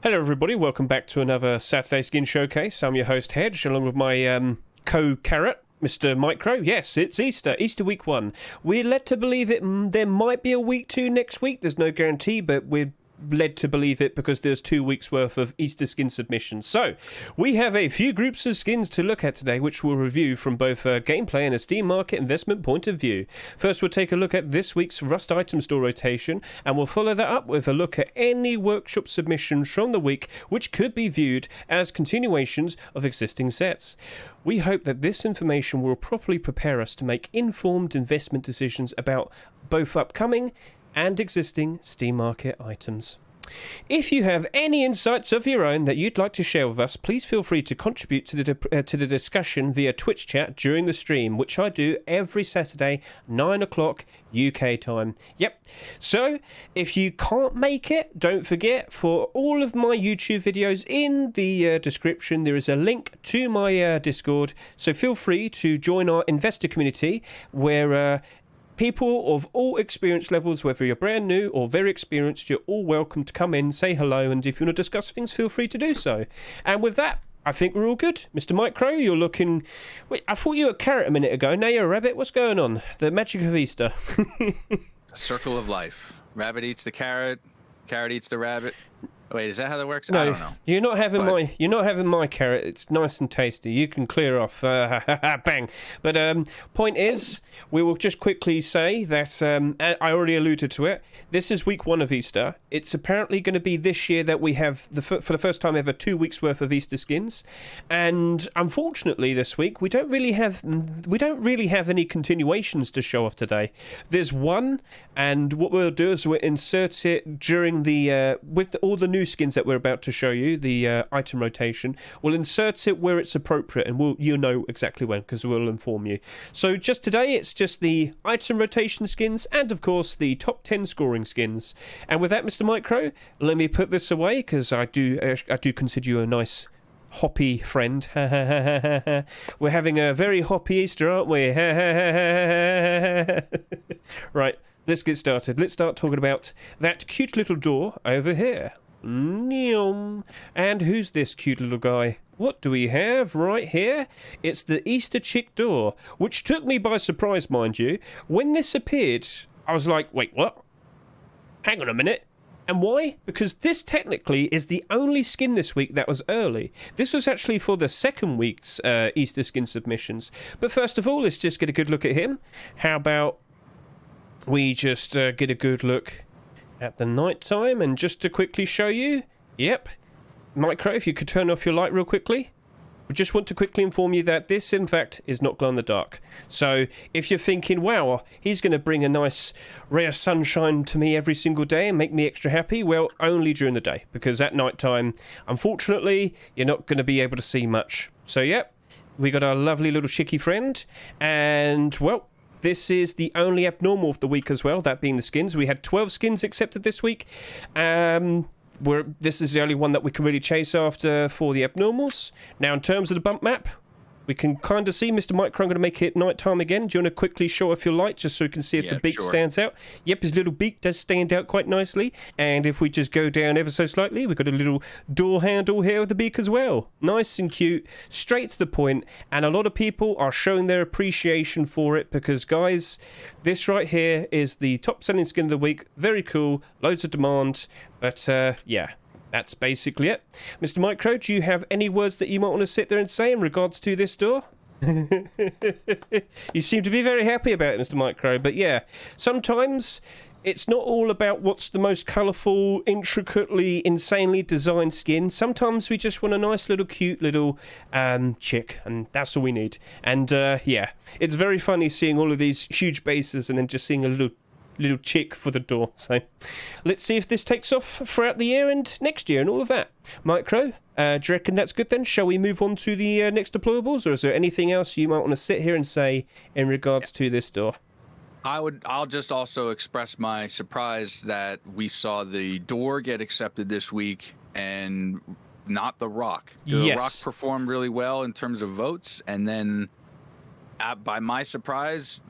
Hello everybody, welcome back to another Saturday Skin Showcase. I'm your host Hedge, along with my co-carrot, Mr. MICRØ. Yes, it's Easter week 1. We're led to believe there might be a week 2 next week. There's no guarantee, but we're led to believe it because there's 2 weeks worth of Easter skin submissions. So we have a few groups of skins to look at today, which we'll review from both a gameplay and a Steam market investment point of view. First, we'll take a look at this week's Rust item store rotation, and we'll follow that up with a look at any workshop submissions from the week which could be viewed as continuations of existing sets. We hope that this information will properly prepare us to make informed investment decisions about both upcoming and existing Steam market items. If you have any insights of your own that you'd like to share with us, please feel free to contribute to the discussion via Twitch chat during the stream, which I do every Saturday, 9 o'clock UK time. Yep. So, if you can't make it, don't forget, for all of my YouTube videos in the description, there is a link to my Discord, so feel free to join our investor community, where people of all experience levels, whether you're brand new or very experienced, you're all welcome to come in, say hello, and if you want to discuss things, feel free to do so. And with that, I think we're all good. Mr. MICRØ, you're looking... Wait, I thought you were a carrot a minute ago. Now you're a rabbit. What's going on? The magic of Easter. Circle of life. Rabbit eats the carrot. Carrot eats the rabbit. Wait, is that how that works? No, I don't know. You're not having my carrot. It's nice and tasty. You can clear off. Bang. But point is, we will just quickly say that I already alluded to it. This is week 1 of Easter. It's apparently going to be this year that we have for the first time ever 2 weeks worth of Easter skins, and unfortunately this week we don't really have any continuations to show off today. There's one, and what we'll do is we'll insert it during the with all the new skins that we're about to show you, the item rotation. We'll insert it where it's appropriate, and you'll know exactly when, because we'll inform you. So just today, it's just the item rotation skins, and of course the top 10 scoring skins. And with that, Mr. MICRØ, let me put this away, because I do consider you a nice hoppy friend. We're having a very hoppy Easter, aren't we? Right, let's get started. Let's start talking about that cute little door over here. And who's this cute little guy? What do we have right here? It's the Easter chick door, which took me by surprise, mind you. When this appeared, I was like, wait, what? Hang on a minute. And why? Because this technically is the only skin this week that was early. This was actually for the second week's Easter skin submissions. But first of all, let's just get a good look at him. How about we just get a good look at the night time, and just to quickly show you, yep, MICRØ, if you could turn off your light real quickly. We just want to quickly inform you that this, in fact, is not glow in the dark. So if you're thinking, wow, he's going to bring a nice ray of sunshine to me every single day and make me extra happy, well, only during the day, because at night time, unfortunately, you're not going to be able to see much. So yep, we got our lovely little chickie friend, and well, this is the only abnormal of the week as well, that being the skins. We had 12 skins accepted this week. This is the only one that we can really chase after for the abnormals. Now, in terms of the bump map, we can kind of see, Mr. MICRØ, I'm going to make it nighttime again. Do you want to quickly show off your light just so we can see if the beak stands out? Yep, his little beak does stand out quite nicely. And if we just go down ever so slightly, we've got a little door handle here with the beak as well. Nice and cute, straight to the point. And a lot of people are showing their appreciation for it because, guys, this right here is the top selling skin of the week. Very cool, loads of demand. But, yeah. That's basically it. Mr. MICRØ, do you have any words that you might want to sit there and say in regards to this door? You seem to be very happy about it, Mr. MICRØ. But yeah, sometimes it's not all about what's the most colourful, intricately, insanely designed skin. Sometimes we just want a nice little cute little chick, and that's all we need. And yeah, it's very funny seeing all of these huge bases and then just seeing a little chick for the door. So let's see if this takes off throughout the year and next year and all of that. MICRØ, do you reckon that's good then? Shall we move on to the next deployables, or is there anything else you might want to sit here and say in regards to this door? I'll just also express my surprise that we saw the door get accepted this week and not the rock. The rock performed really well in terms of votes, and then by my surprise,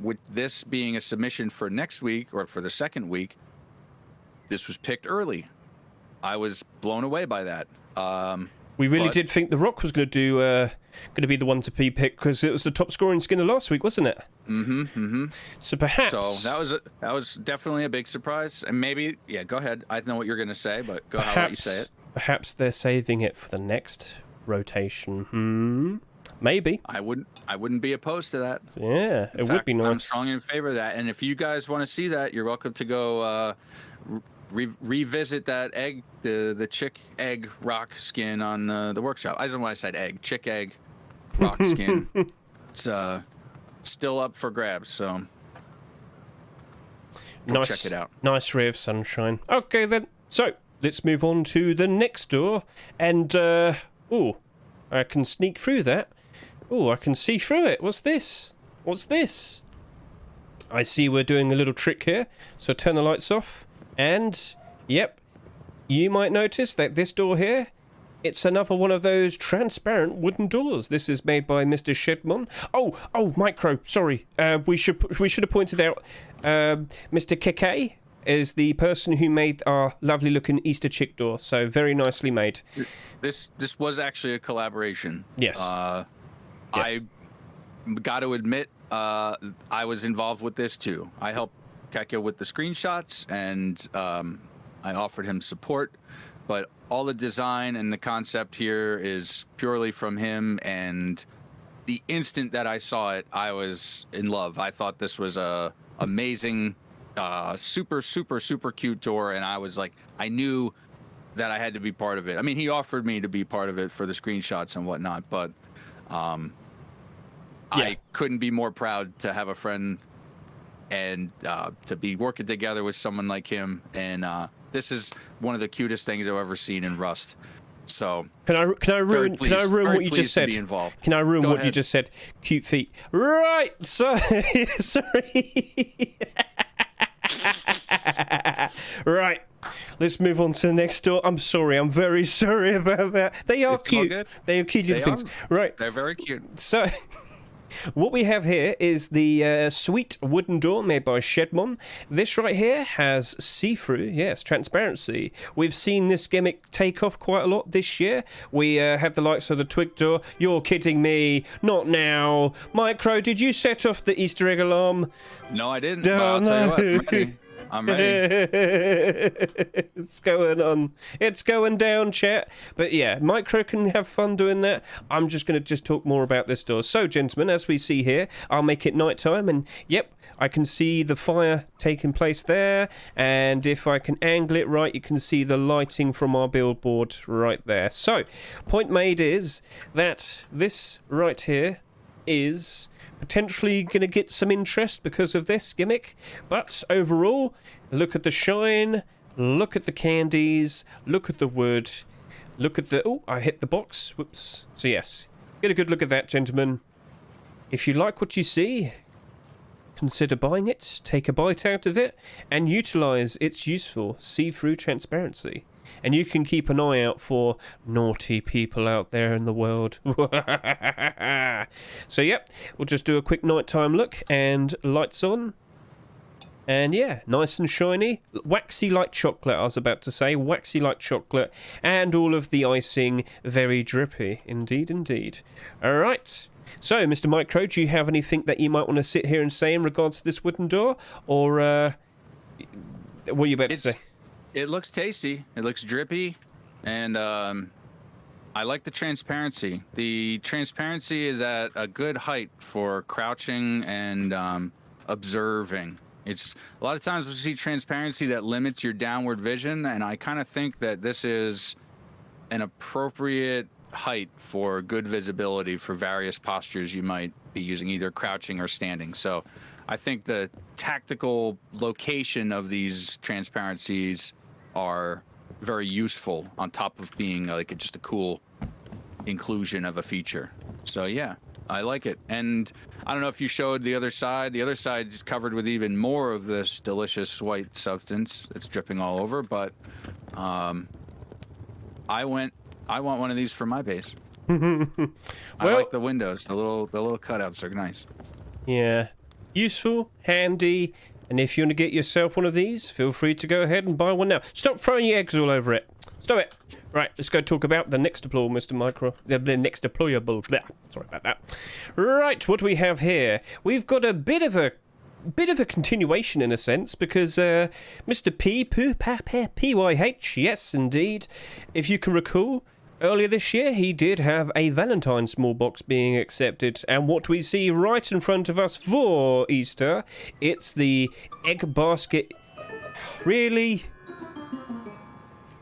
with this being a submission for next week or for the second week, this was picked early. I was blown away by that. We really did think the Rock was going to be the one to be picked because it was the top scoring skinner last week, wasn't it? So perhaps. So that was definitely a big surprise, and maybe go ahead. I know what you're going to say, but go ahead, let you say it. Perhaps they're saving it for the next rotation. Maybe. I wouldn't be opposed to that. Yeah, it would be nice. I'm strongly in favor of that, and if you guys want to see that, you're welcome to go revisit that egg, the chick egg rock skin on the workshop. I don't know why I said egg, chick egg rock skin. It's still up for grabs, so go check it out. Nice ray of sunshine. Okay then, so let's move on to the next door, and I can sneak through that. I can see through it. What's this? I see we're doing a little trick here, so turn the lights off. And, yep, you might notice that this door here, it's another one of those transparent wooden doors. This is made by Mr. Shedmon. Oh, MICRØ, sorry. We should have pointed out, Mr. Keke is the person who made our lovely looking Easter chick door. So very nicely made. This was actually a collaboration. Yes. Yes. I got to admit, I was involved with this too. I helped Keke with the screenshots, and I offered him support, but all the design and the concept here is purely from him, and the instant that I saw it, I was in love. I thought this was a amazing, super cute door, and I was like, I knew that I had to be part of it. I mean, he offered me to be part of it for the screenshots and whatnot, but I couldn't be more proud to have a friend and to be working together with someone like him. And this is one of the cutest things I've ever seen in Rust. So can I ruin what you just said? Can I ruin what you just said? Cute feet. Right. So sorry. Right. Let's move on to the next door. I'm sorry. I'm very sorry about that. They are cute. They are cute little things. Right. They're very cute. So what we have here is the sweet wooden door made by Shedmon. This right here has see-through, yes, transparency. We've seen this gimmick take off quite a lot this year. We had the likes of the twig door. You're kidding me. Not now. MICRØ, did you set off the Easter egg alarm? No, I didn't. But I'll tell you what, I'm ready. It's going on. It's going down, chat. But yeah, MICRØ can have fun doing that. I'm just going to talk more about this door. So, gentlemen, as we see here, I'll make it nighttime, and yep, I can see the fire taking place there. And if I can angle it right, you can see the lighting from our billboard right there. So, point made is that this right here is potentially going to get some interest because of this gimmick, but overall, look at the shine, look at the candies, look at the wood, look at the... Oh, I hit the box. Whoops. So yes, get a good look at that, gentlemen. If you like what you see, consider buying it, take a bite out of it, and utilize its useful see-through transparency. And you can keep an eye out for naughty people out there in the world. So, yep, we'll just do a quick nighttime look and lights on. And, yeah, nice and shiny. Waxy like chocolate, I was about to say. Waxy like chocolate. And all of the icing very drippy. Indeed, indeed. All right. So, Mr. MICRØ, do you have anything that you might want to sit here and say in regards to this wooden door? Or what are you about to say? It looks tasty. It looks drippy, and I like the transparency. The transparency is at a good height for crouching and observing. It's a lot of times we see transparency that limits your downward vision, and I kind of think that this is an appropriate height for good visibility for various postures you might be using, either crouching or standing. So I think the tactical location of these transparencies are very useful on top of being like just a cool inclusion of a feature. So yeah, I like it. And I don't know if you showed the other side. The other side is covered with even more of this delicious white substance that's dripping all over, but I want one of these for my base. Well, I like the windows. The little cutouts are nice. Yeah. Useful, handy, and if you want to get yourself one of these, feel free to go ahead and buy one now. Stop throwing your eggs all over it. Stop it. Right, let's go talk about the next deployable, Mr. MICRØ. The next deployable. Sorry about that. Right, what do we have here? We've got a bit of a continuation in a sense, because Mr. PYH, yes indeed, if you can recall, earlier this year he did have a Valentine small box being accepted, and what we see right in front of us for Easter, it's the egg basket. Really?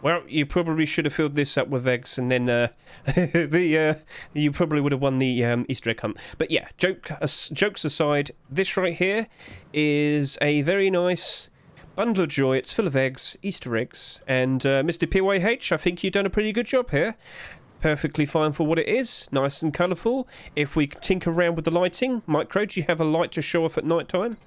Well, you probably should have filled this up with eggs, and then you probably would have won the Easter egg hunt. But yeah, jokes aside, this right here is a very nice bundle of joy. It's full of eggs, Easter eggs, and Mr. PYH, I think you've done a pretty good job here. Perfectly fine for what it is, nice and colourful. If we tinker around with the lighting, MICRØ, do you have a light to show off at night time?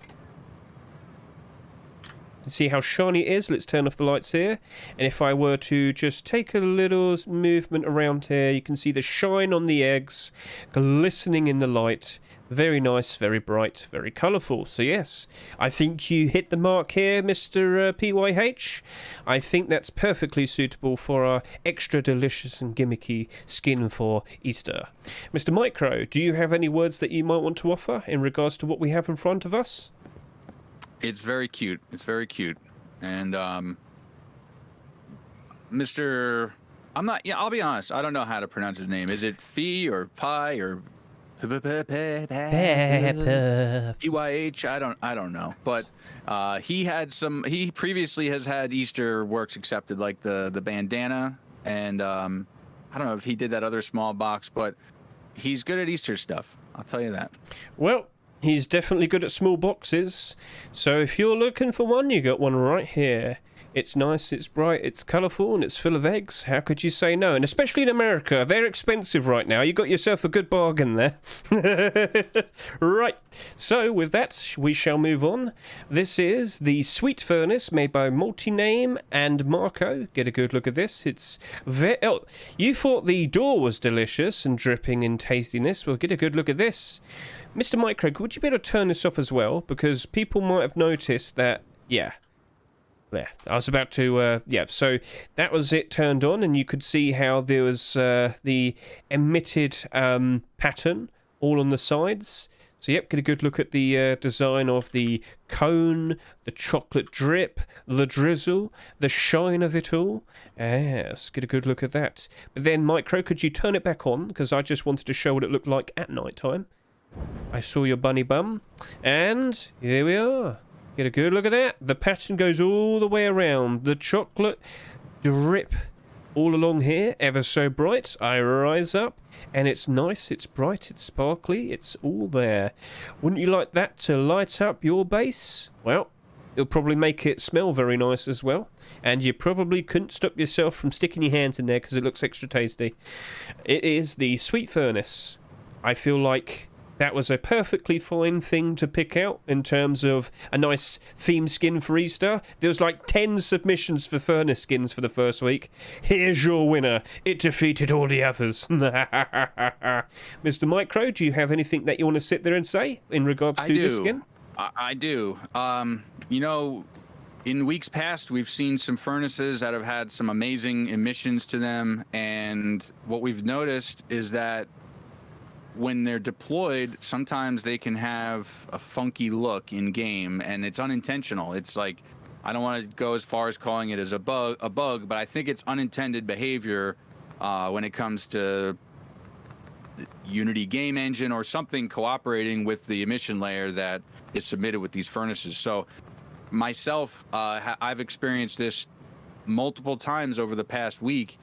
See how shiny it is. Let's turn off the lights here, and if I were to just take a little movement around here, you can see the shine on the eggs glistening in the light. Very nice, very bright, very colourful. So yes, I think you hit the mark here, Mr. PYH. I think that's perfectly suitable for our extra delicious and gimmicky skin for Easter. Mr. MICRØ, do you have any words that you might want to offer in regards to what we have in front of us? It's very cute. It's very cute. And I'll be honest, I don't know how to pronounce his name. Is it Phi or Pi or PYH? I don't know. But he previously has had Easter works accepted, like the bandana, and I don't know if he did that other small box, but he's good at Easter stuff. I'll tell you that. Well, he's definitely good at small boxes, so if you're looking for one, you got one right here. It's nice, it's bright, it's colourful, and it's full of eggs. How could you say no? And especially in America, they're expensive right now. You got yourself a good bargain there. Right, so with that, we shall move on. This is the Sweet Furnace made by Multiname and Marco. Get a good look at this. It's you thought the door was delicious and dripping in tastiness. Well, get a good look at this. Mr. MICRØ, would you be able to turn this off as well? Because people might have noticed that, yeah. There, I was about to, so that was it turned on, and you could see how there was the emitted pattern all on the sides. So, yep, get a good look at the design of the cone, the chocolate drip, the drizzle, the shine of it all. Yes, get a good look at that. But then, MICRØ, could you turn it back on? Because I just wanted to show what it looked like at night time. I saw your bunny bum, and here we are. Get a good look at that. The pattern goes all the way around. The chocolate drip all along here, ever so bright. I rise up, and it's nice, it's bright, it's sparkly, it's all there. Wouldn't you like that to light up your base? Well, it'll probably make it smell very nice as well. And you probably couldn't stop yourself from sticking your hands in there because it looks extra tasty. It is the Sweet Furnace. I feel like that was a perfectly fine thing to pick out in terms of a nice theme skin for Easter. There was like 10 submissions for furnace skins for the first week. Here's your winner. It defeated all the others. Mr. MICRØ, do you have anything that you want to sit there and say in regards to this skin? I do. You know, in weeks past, we've seen some furnaces that have had some amazing emissions to them. And what we've noticed is that when they're deployed, sometimes they can have a funky look in game, and it's unintentional. It's like, I don't want to go as far as calling it as a bug, but I think it's unintended behavior when it comes to the Unity game engine or something cooperating with the emission layer that is submitted with these furnaces. So myself, I've experienced this multiple times over the past week,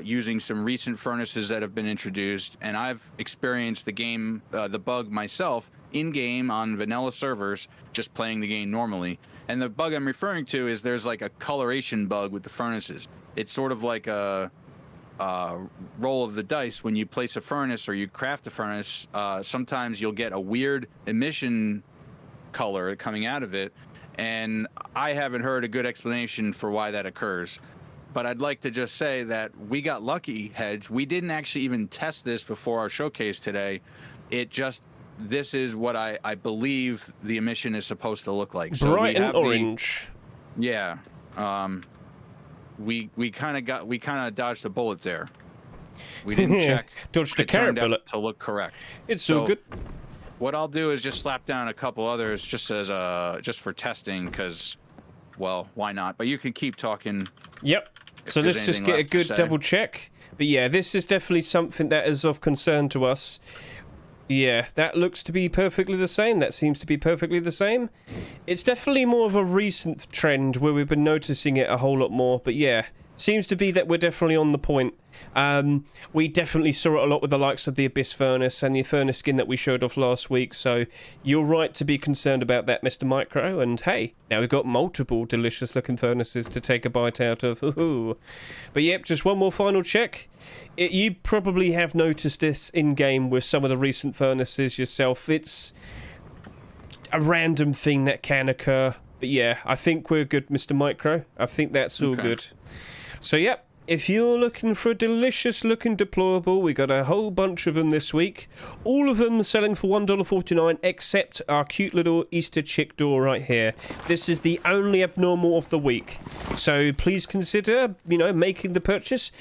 using some recent furnaces that have been introduced, and I've experienced the bug myself in game on vanilla servers, just playing the game normally. And the bug I'm referring to is there's like a coloration bug with the furnaces. It's sort of like a roll of the dice. When you place a furnace or you craft a furnace, sometimes you'll get a weird emission color coming out of it, and I haven't heard a good explanation for why that occurs. But I'd like to just say that we got lucky, Hedge. We didn't actually even test this before our showcase today. This is what I believe the emission is supposed to look like. So bright and orange. Yeah. we kind of dodged a bullet there. We didn't check. Dodged a carrot bullet to look correct. It's so good. What I'll do is just slap down a couple others just for testing, because, well, why not? But you can keep talking. Yep. So let's just get a good double check. But yeah, this is definitely something that is of concern to us. Yeah, that looks to be perfectly the same. That seems to be perfectly the same. It's definitely more of a recent trend where we've been noticing it a whole lot more. But yeah, seems to be that we're definitely on the point. We definitely saw it a lot with the likes of the Abyss Furnace and the Furnace skin that we showed off last week, so you're right to be concerned about that, Mr. MICRØ, and hey, now we've got multiple delicious looking furnaces to take a bite out of. Ooh. But yep, just one more final check. You probably have noticed this in-game with some of the recent furnaces yourself. It's a random thing that can occur, but yeah, I think we're good, Mr. MICRØ. I think that's all good. So yep. If you're looking for a delicious looking deployable, we got a whole bunch of them this week. All of them selling for $1.49, except our cute little Easter chick door right here. This is the only abnormal of the week. So please consider, making the purchase.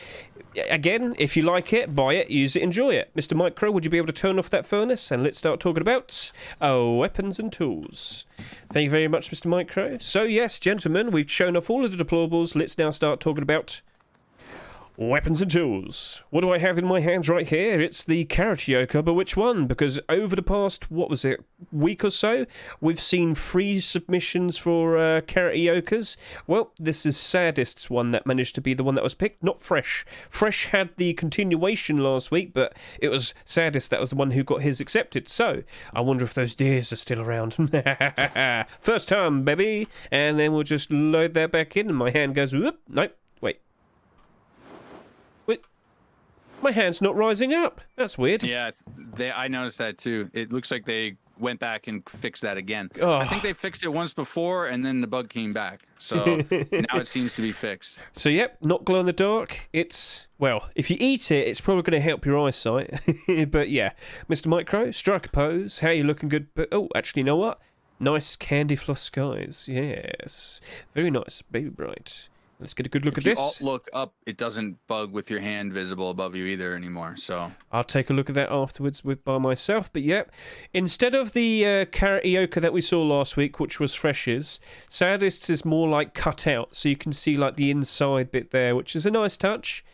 Again, if you like it, buy it, use it, enjoy it. Mr. MICRØ, would you be able to turn off that furnace? And let's start talking about weapons and tools. Thank you very much, Mr. MICRØ. So yes, gentlemen, we've shown off all of the deplorables. Let's now start talking about weapons and tools. What do I have in my hands right here? It's the carrot Eoka, but which one? Because over the past, week or so, we've seen 3 submissions for carrot Eokas. Well, this is Sadist's one that managed to be the one that was picked, not Fresh. Fresh had the continuation last week, but it was Sadist that was the one who got his accepted. So, I wonder if those deers are still around. First time, baby! And then we'll just load that back in, and my hand goes, whoop, nope, wait. My hand's not rising up. That's weird. Yeah, I noticed that too. It looks like they went back and fixed that again. Oh. I think they fixed it once before, and then the bug came back. So now it seems to be fixed. So yep, not glow in the dark. It's, well, if you eat it, it's probably going to help your eyesight. But yeah, Mr. MICRØ, strike a pose. How you looking good? But oh, actually, you know what? Nice candy floss skies. Yes, very nice, baby bright. Let's get a good look at this. If you look up, it doesn't bug with your hand visible above you either anymore. So I'll take a look at that afterwards by myself. But yep, instead of the carrot Eoka that we saw last week, which was Fresh's, Sadist's is more like cut out, so you can see like the inside bit there, which is a nice touch.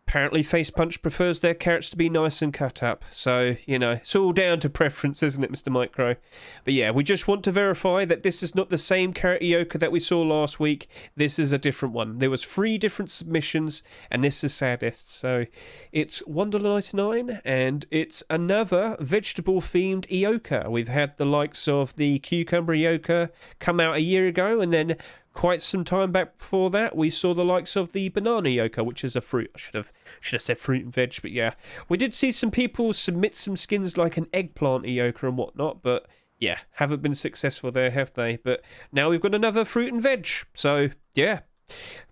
Apparently Face Punch prefers their carrots to be nice and cut up. So, it's all down to preference, isn't it, Mr. MICRØ? But yeah, we just want to verify that this is not the same carrot Eoka that we saw last week. This is a different one. There was 3 different submissions, and this is Sadist. So it's $1.99, and it's another vegetable-themed Eoka. We've had the likes of the cucumber Eoka come out a year ago, and then quite some time back before that, we saw the likes of the banana Eoka, which is a fruit. I should have said fruit and veg, but yeah. We did see some people submit some skins like an eggplant Eoka and whatnot, but yeah, haven't been successful there, have they? But now we've got another fruit and veg. So, yeah.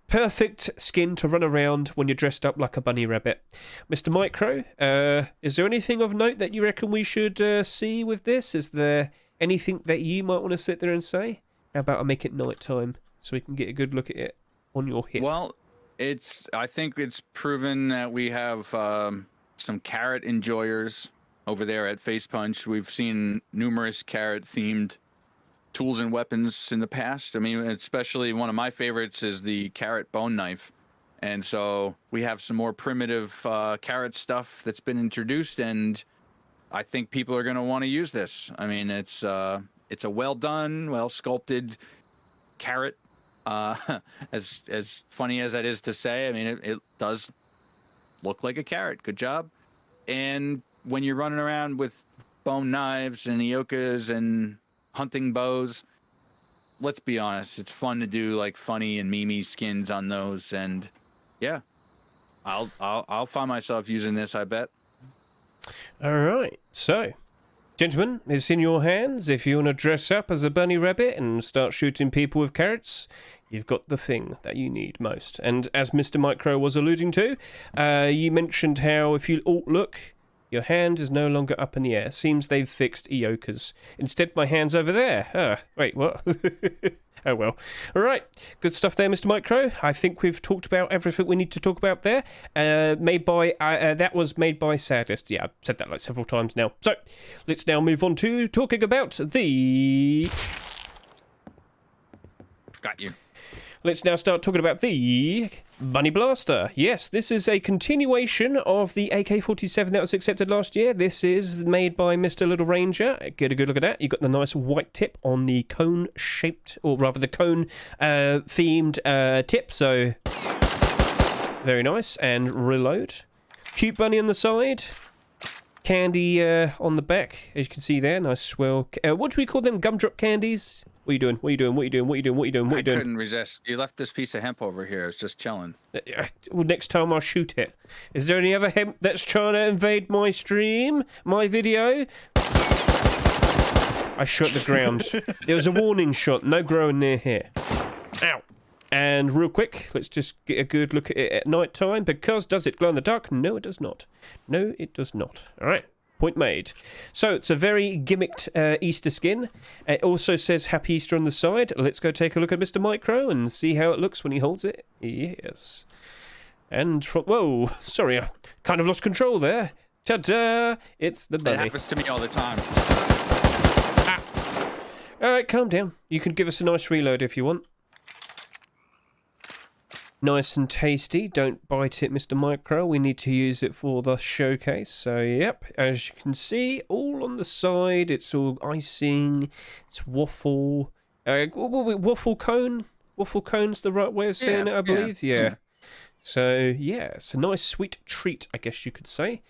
Perfect skin to run around when you're dressed up like a bunny rabbit. Mr. MICRØ, is there anything of note that you reckon we should see with this? Is there anything that you might want to sit there and say? How about I make it night time so we can get a good look at it on your hip? Well, I think it's proven that we have some carrot enjoyers over there at Face Punch. We've seen numerous carrot-themed tools and weapons in the past. I mean, especially one of my favorites is the carrot bone knife. And so we have some more primitive carrot stuff that's been introduced, and I think people are going to want to use this. I mean, it's a well-done, well-sculpted carrot. As funny as that is to say, I mean, it does look like a carrot. Good job. And when you're running around with bone knives and Eokas and hunting bows, let's be honest, it's fun to do like funny and memey skins on those. And yeah, I'll find myself using this, I bet. All right, so gentlemen, it's in your hands. If you want to dress up as a bunny rabbit and start shooting people with carrots, you've got the thing that you need most. And as Mr. MICRØ was alluding to, you mentioned how if you look, your hand is no longer up in the air. Seems they've fixed Eokas. Instead, my hand's over there. Wait, what? Oh well. All right. Good stuff there, Mr. MICRØ. I think we've talked about everything we need to talk about there. That was made by Saddest. Yeah, I've said that like several times now. So, let's now move on to talking about the... Got you. Let's now start talking about the Bunny Blaster. Yes, this is a continuation of the AK-47 that was accepted last year. This is made by Mr. Little Ranger. Get a good look at that. You've got the nice white tip on the cone-shaped, or rather the cone-themed tip. So, very nice. And reload. Cute bunny on the side. Candy on the back, as you can see there. Nice swell. What do we call them? Gumdrop candies? What are you doing? What are you doing? What are you doing? What are you doing? What are you doing? What are you doing? I couldn't resist. You left this piece of hemp over here. It's just chilling. Well, next time I'll shoot it. Is there any other hemp that's trying to invade my stream? My video? I shot the ground. It was a warning shot. No growing near here. Ow. And real quick, let's just get a good look at it at night time. Because does it glow in the dark? No, it does not. No, it does not. All right. Point made. So it's a very gimmicked Easter skin. It also says Happy Easter on the side. Let's go take a look at Mr. MICRØ and see how it looks when he holds it. Yes. And whoa, sorry, I kind of lost control there. Ta-da! It's the bunny. It happens to me all the time. Ah. All right, calm down. You can give us a nice reload if you want. Nice and tasty. Don't bite it, Mr. MICRØ. We need to use it for the showcase. So, yep, as you can see, all on the side. It's all icing. It's waffle. Waffle cone? Waffle cone's the right way of saying it, I believe. Yeah. So, yeah, it's a nice sweet treat, I guess you could say.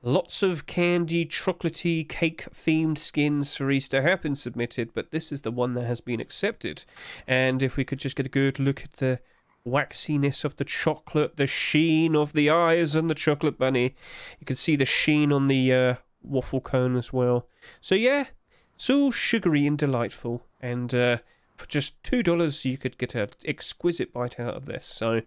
Lots of candy, chocolatey, cake-themed skins for Easter have been submitted, but this is the one that has been accepted. And if we could just get a good look at the waxiness of the chocolate, the sheen of the eyes and the chocolate bunny. You can see the sheen on the waffle cone as well. So yeah, it's all sugary and delightful. And for just $2, you could get an exquisite bite out of this. So,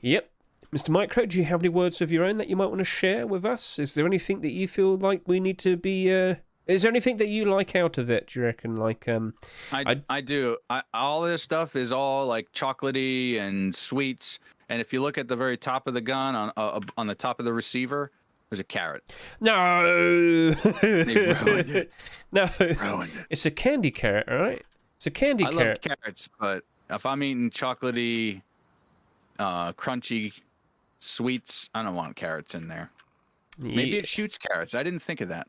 yep. Mr. MICRØ, do you have any words of your own that you might want to share with us? Is there anything that you feel like we need to be... Is there anything that you like out of it, do you reckon? Like, I do. All this stuff is all like chocolatey and sweets. And if you look at the very top of the gun, on the top of the receiver, there's a carrot. No! They ruined it. No. Ruined it. It's a candy carrot, all right? It's a candy carrot. I love carrots, but if I'm eating chocolatey, crunchy sweets, I don't want carrots in there. Yeah. Maybe it shoots carrots. I didn't think of that.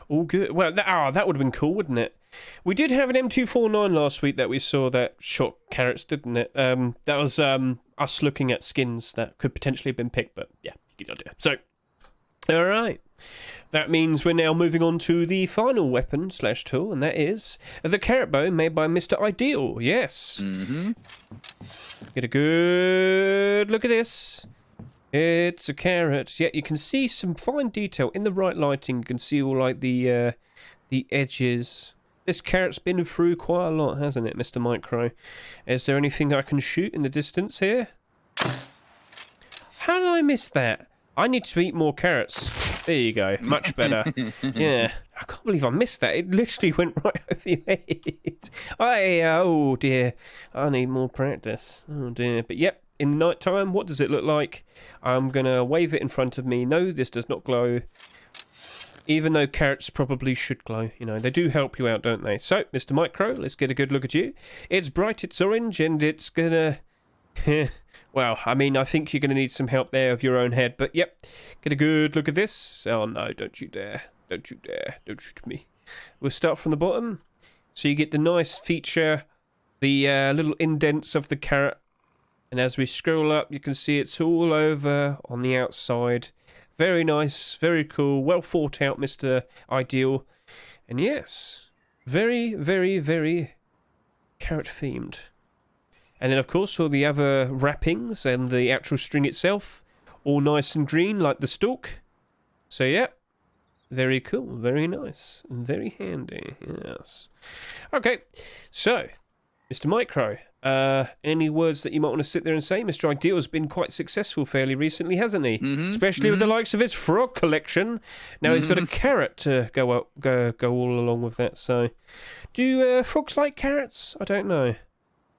All good. Well, that would have been cool, wouldn't it? We did have an M249 last week that we saw that shot carrots, didn't it? That was us looking at skins that could potentially have been picked, but yeah, you get the idea. So, all right. That means we're now moving on to the final weapon / tool, and that is the carrot bow made by Mr. Ideal. Yes. Mm-hmm. Get a good look at this. It's a carrot. Yeah, you can see some fine detail in the right lighting. You can see all like the edges. This carrot's been through quite a lot, hasn't it, Mr. MICRØ? Is there anything I can shoot in the distance here? How did I miss that? I need to eat more carrots. There you go. Much better. Yeah. I can't believe I missed that. It literally went right over your head. Oh, dear. I need more practice. Oh, dear. But, yep. In night time, what does it look like? I'm going to wave it in front of me. No, this does not glow. Even though carrots probably should glow. You know, they do help you out, don't they? So, Mr. MICRØ, let's get a good look at you. It's bright, it's orange, and it's going to... Well, I mean, I think you're going to need some help there of your own head. But, yep, get a good look at this. Oh, no, don't you dare. Don't you dare. Don't shoot me. We'll start from the bottom. So you get the nice feature, the little indents of the carrot. And as we scroll up, you can see it's all over on the outside. Very nice, very cool, well thought out, Mr. Ideal. And yes, very, very, very carrot themed. And then, of course, all the other wrappings and the actual string itself, all nice and green like the stalk. So, yeah, very cool, very nice, and very handy, yes. Okay, so, Mr. MICRØ. Any words that you might want to sit there and say? Mr. Ideal has been quite successful fairly recently, hasn't he? Especially with the likes of his frog collection. Now he's got a carrot to go all along with that. So, do frogs like carrots? I don't know.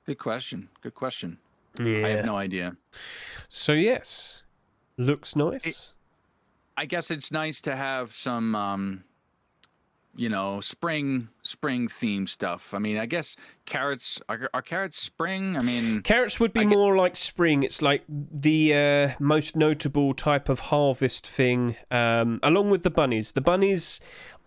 Good question. Good question. Yeah. I have no idea. So yes, looks nice. I guess it's nice to have some, you know, spring theme stuff. I mean, I guess carrots are carrots spring. I mean, carrots would be more like spring. It's like the most notable type of harvest thing, along with the bunnies. The bunnies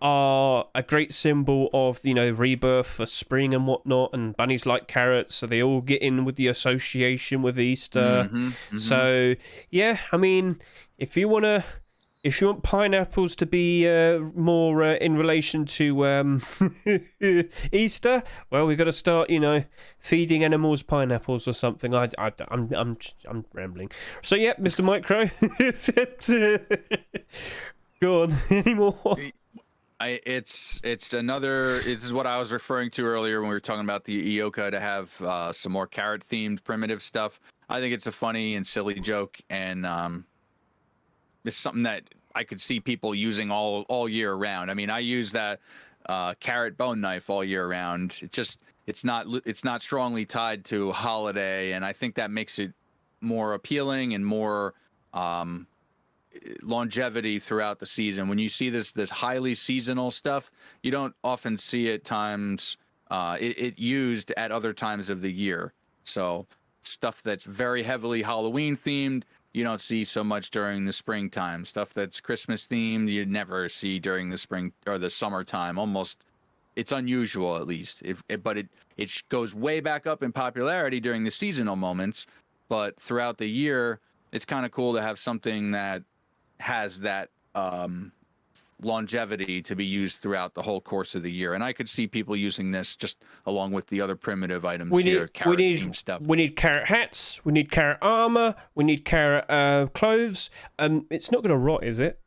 are a great symbol of, you know, rebirth for spring and whatnot, and bunnies like carrots, so they all get in with the association with Easter. So yeah, I mean, if you want pineapples to be more in relation to Easter, well, we've got to start, you know, feeding animals pineapples or something. I'm rambling. So yeah, Mr. MICRØ, go on. Any more? It's another. This is what I was referring to earlier when we were talking about the Eoka, to have some more carrot themed primitive stuff. I think it's a funny and silly joke, and it's something that I could see people using all year round. I mean, I use that carrot bone knife all year round. It's not strongly tied to a holiday, and I think that makes it more appealing and more longevity throughout the season. When you see this highly seasonal stuff, you don't often see it used at other times of the year. So stuff that's very heavily Halloween themed, you don't see so much during the springtime. Stuff that's Christmas themed, you never see during the spring or the summertime. Almost, it's unusual, at least. But it goes way back up in popularity during the seasonal moments. But throughout the year, it's kind of cool to have something that has that longevity to be used throughout the whole course of the year. And I could see people using this just along with the other primitive items carrot themed stuff. We need carrot hats, we need carrot armor, we need carrot clothes. It's not going to rot, is it?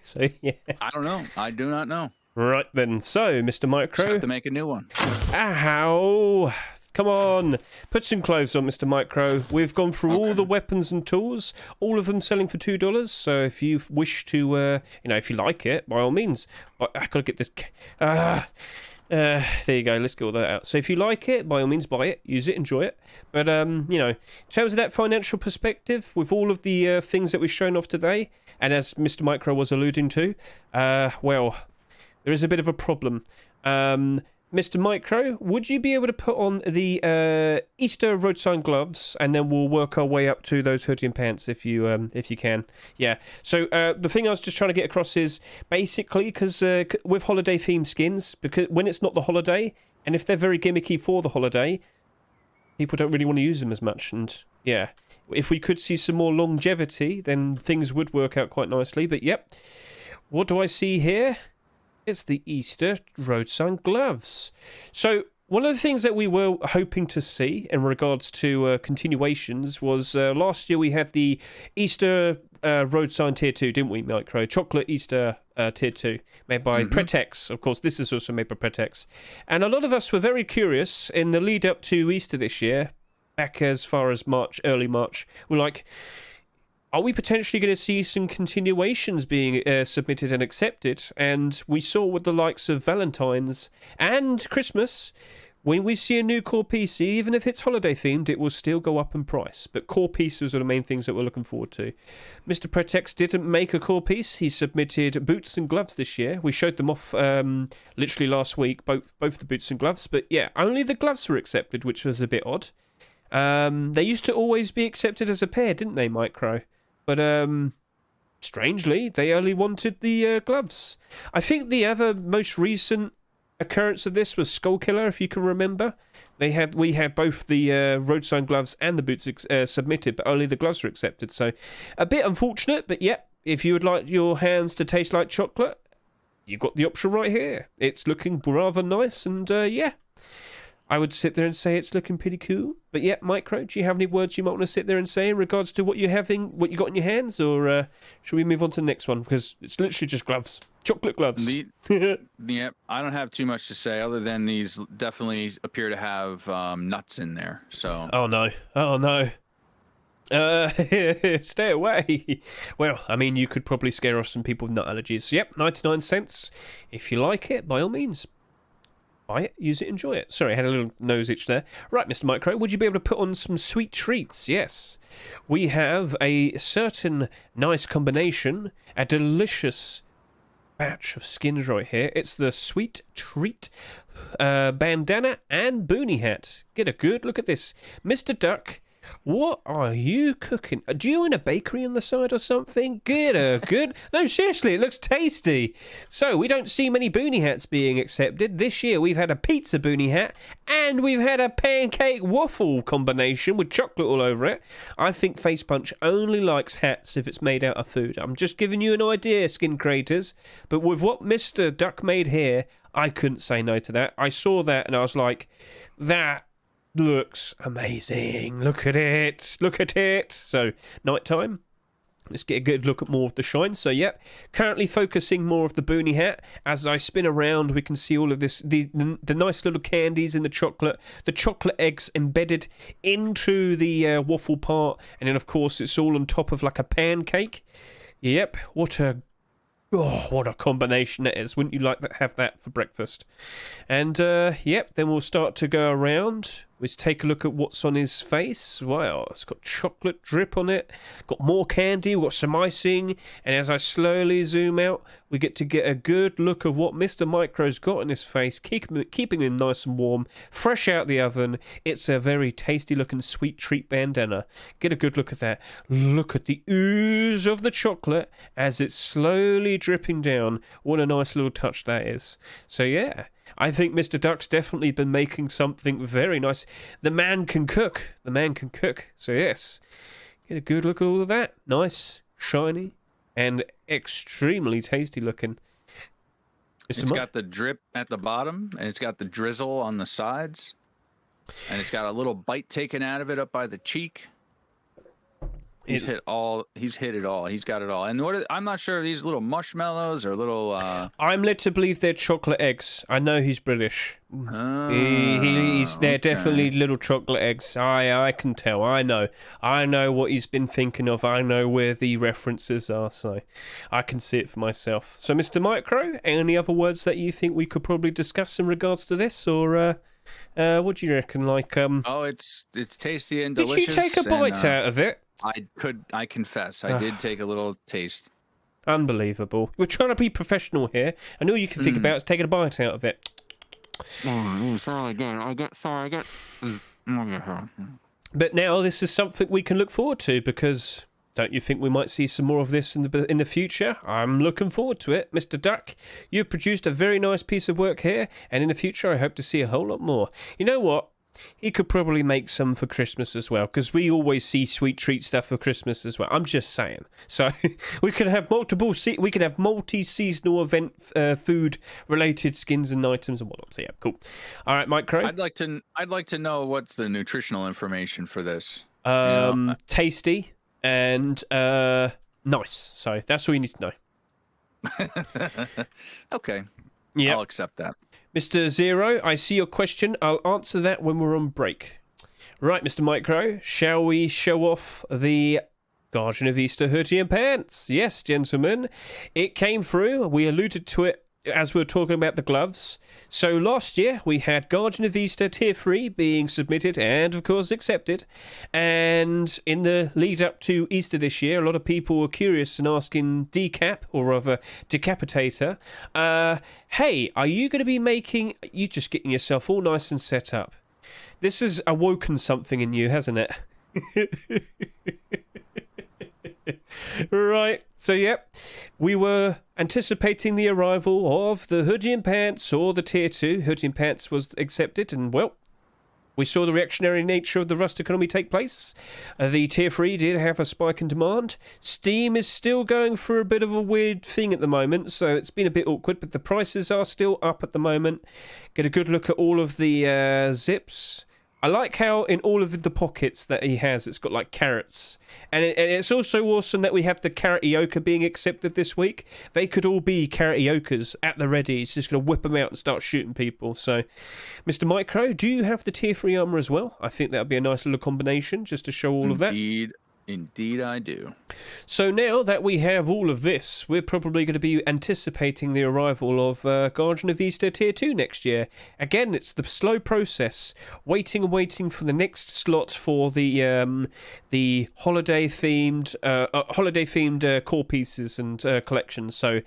So yeah, I don't know. I do not know. Right then. So, Mr. MICRØ, just have to make a new one. Ow! Come on, put some clothes on, Mr. MICRØ. We've gone through all the weapons and tools, all of them selling for $2. So if you wish to, you know, if you like it, by all means. But I gotta get this. There you go. Let's get all that out. So if you like it, by all means, buy it, use it, enjoy it. But you know, in terms of that financial perspective, with all of the things that we've shown off today, and as Mr. MICRØ was alluding to, well, there is a bit of a problem. Mr. MICRØ, would you be able to put on the Easter Roadsign gloves, and then we'll work our way up to those hoodie and pants if you can. Yeah. So the thing I was just trying to get across is basically because with holiday themed skins, because when it's not the holiday, and if they're very gimmicky for the holiday, people don't really want to use them as much. And yeah, if we could see some more longevity, then things would work out quite nicely. But yep, what do I see here? It's the Easter Roadsign gloves. So one of the things that we were hoping to see in regards to continuations was last year we had the Easter Roadsign Tier 2, didn't we, MICRØ? Chocolate Easter Tier 2, made by Pretex. Of course, this is also made by Pretex. And a lot of us were very curious in the lead up to Easter this year, back as far as March, early March. We're like, are we potentially going to see some continuations being submitted and accepted? And we saw with the likes of Valentine's and Christmas, when we see a new core piece, even if it's holiday themed, it will still go up in price. But core pieces are the main things that we're looking forward to. Mr. Pretex didn't make a core piece. He submitted boots and gloves this year. We showed them off literally last week, both the boots and gloves. But yeah, only the gloves were accepted, which was a bit odd. They used to always be accepted as a pair, didn't they, MICRØ? But strangely, they only wanted the gloves. I think the other most recent occurrence of this was Skullkiller, if you can remember. We had both the Roadsign gloves and the boots submitted, but only the gloves were accepted. So a bit unfortunate, but yeah, if you would like your hands to taste like chocolate, you've got the option right here. It's looking rather nice, and yeah, I would sit there and say it's looking pretty cool. But yeah, MICRØ, do you have any words you might want to sit there and say in regards to what you're having, what you got in your hands, or should we move on to the next one? Because it's literally just gloves, chocolate gloves. Yeah, I don't have too much to say other than these definitely appear to have nuts in there. So. Oh no. Stay away. Well, I mean, you could probably scare off some people with nut allergies. Yep, 99 cents. If you like it, by all means. Buy it, use it, enjoy it. Sorry, I had a little nose itch there. Right, Mr. MICRØ, would you be able to put on some sweet treats? Yes. We have a certain nice combination, a delicious batch of skins right here. It's the Sweet Treat Bandana and Boonie hat. Get a good look at this. Mr. Duck, what are you cooking? Do you own a bakery on the side or something? Get a good... No, seriously, it looks tasty. So, we don't see many Boonie hats being accepted. This year, we've had a pizza Boonie hat, and we've had a pancake waffle combination with chocolate all over it. I think Face Punch only likes hats if it's made out of food. I'm just giving you an idea, skin creators. But with what Mr. Duck made here, I couldn't say no to that. I saw that, and I was like, that looks amazing. Look at it. Look at it. So, nighttime. Let's get a good look at more of the shine. So, yep, currently focusing more of the Boonie hat. As I spin around, we can see all of this, the nice little candies in the chocolate eggs embedded into the waffle part. And then, of course, it's all on top of like a pancake. Yep, what a combination that is. Wouldn't you like to have that for breakfast? And, yep, then we'll start to go around. Let's take a look at what's on his face. Wow, it's got chocolate drip on it. Got more candy, we've got some icing. And as I slowly zoom out, we get a good look of what Mr. MICRØ's got on his face, keeping him nice and warm, fresh out the oven. It's a very tasty looking sweet treat bandana. Get a good look at that. Look at the ooze of the chocolate as it's slowly dripping down. What a nice little touch that is. So yeah, I think Mr. Duck's definitely been making something very nice. The man can cook. The man can cook. So yes, get a good look at all of that. Nice, shiny, and extremely tasty looking. It's got the drip at the bottom, and it's got the drizzle on the sides, and it's got a little bite taken out of it up by the cheek. He's hit it all. He's got it all. And I'm not sure if these little marshmallows or little. I'm led to believe they're chocolate eggs. I know he's British. They're definitely little chocolate eggs. I can tell. I know what he's been thinking of. I know where the references are, so I can see it for myself. So, Mr. MICRØ, any other words that you think we could probably discuss in regards to this, or what do you reckon? Like, oh, it's tasty and delicious. Did you take a bite out of it? I confess, I did take a little taste. Unbelievable. We're trying to be professional here, and all you can think about is taking a bite out of it. Sorry again. But now this is something we can look forward to, because don't you think we might see some more of this in the future? I'm looking forward to it. Mr. Duck, you've produced a very nice piece of work here, and in the future I hope to see a whole lot more. You know what? He could probably make some for Christmas as well, because we always see sweet treat stuff for Christmas as well. I'm just saying. So we could have multi-seasonal event food related skins and items and whatnot. So yeah, cool. All right, MICRØ. I'd like to know what's the nutritional information for this. Tasty and nice. So that's all you need to know. Okay. Yeah, I'll accept that. Mr. Zero, I see your question. I'll answer that when we're on break. Right, Mr. MICRØ, shall we show off the Guardian of Easter hoodie and pants? Yes, gentlemen. It came through. We alluded to it as we were talking about the gloves. So last year, we had Guardian of Easter Tier 3 being submitted and, of course, accepted. And in the lead up to Easter this year, a lot of people were curious and asking Decap, or rather Decapitator, hey, are you going to be making... You're just getting yourself all nice and set up. This has awoken something in you, hasn't it? Right, so yep, we were anticipating the arrival of the hoodie and pants, or the Tier 2. Hoodie and pants was accepted, and well, we saw the reactionary nature of the Rust economy take place. The Tier 3 did have a spike in demand. Steam is still going through a bit of a weird thing at the moment, so it's been a bit awkward, but the prices are still up at the moment. Get a good look at all of the zips. I like how in all of the pockets that he has, it's got like carrots. And it's also awesome that we have the carrot Eoka being accepted this week. They could all be carrot Eokas at the ready. He's just going to whip them out and start shooting people. So, Mr. MICRØ, do you have the Tier 3 armor as well? I think that would be a nice little combination just to show all of that. Indeed I do. So now that we have all of this, we're probably going to be anticipating the arrival of Guardian of Easter Tier 2 next year. Again, it's the slow process, waiting and waiting for the next slot for the holiday-themed core pieces and collections. So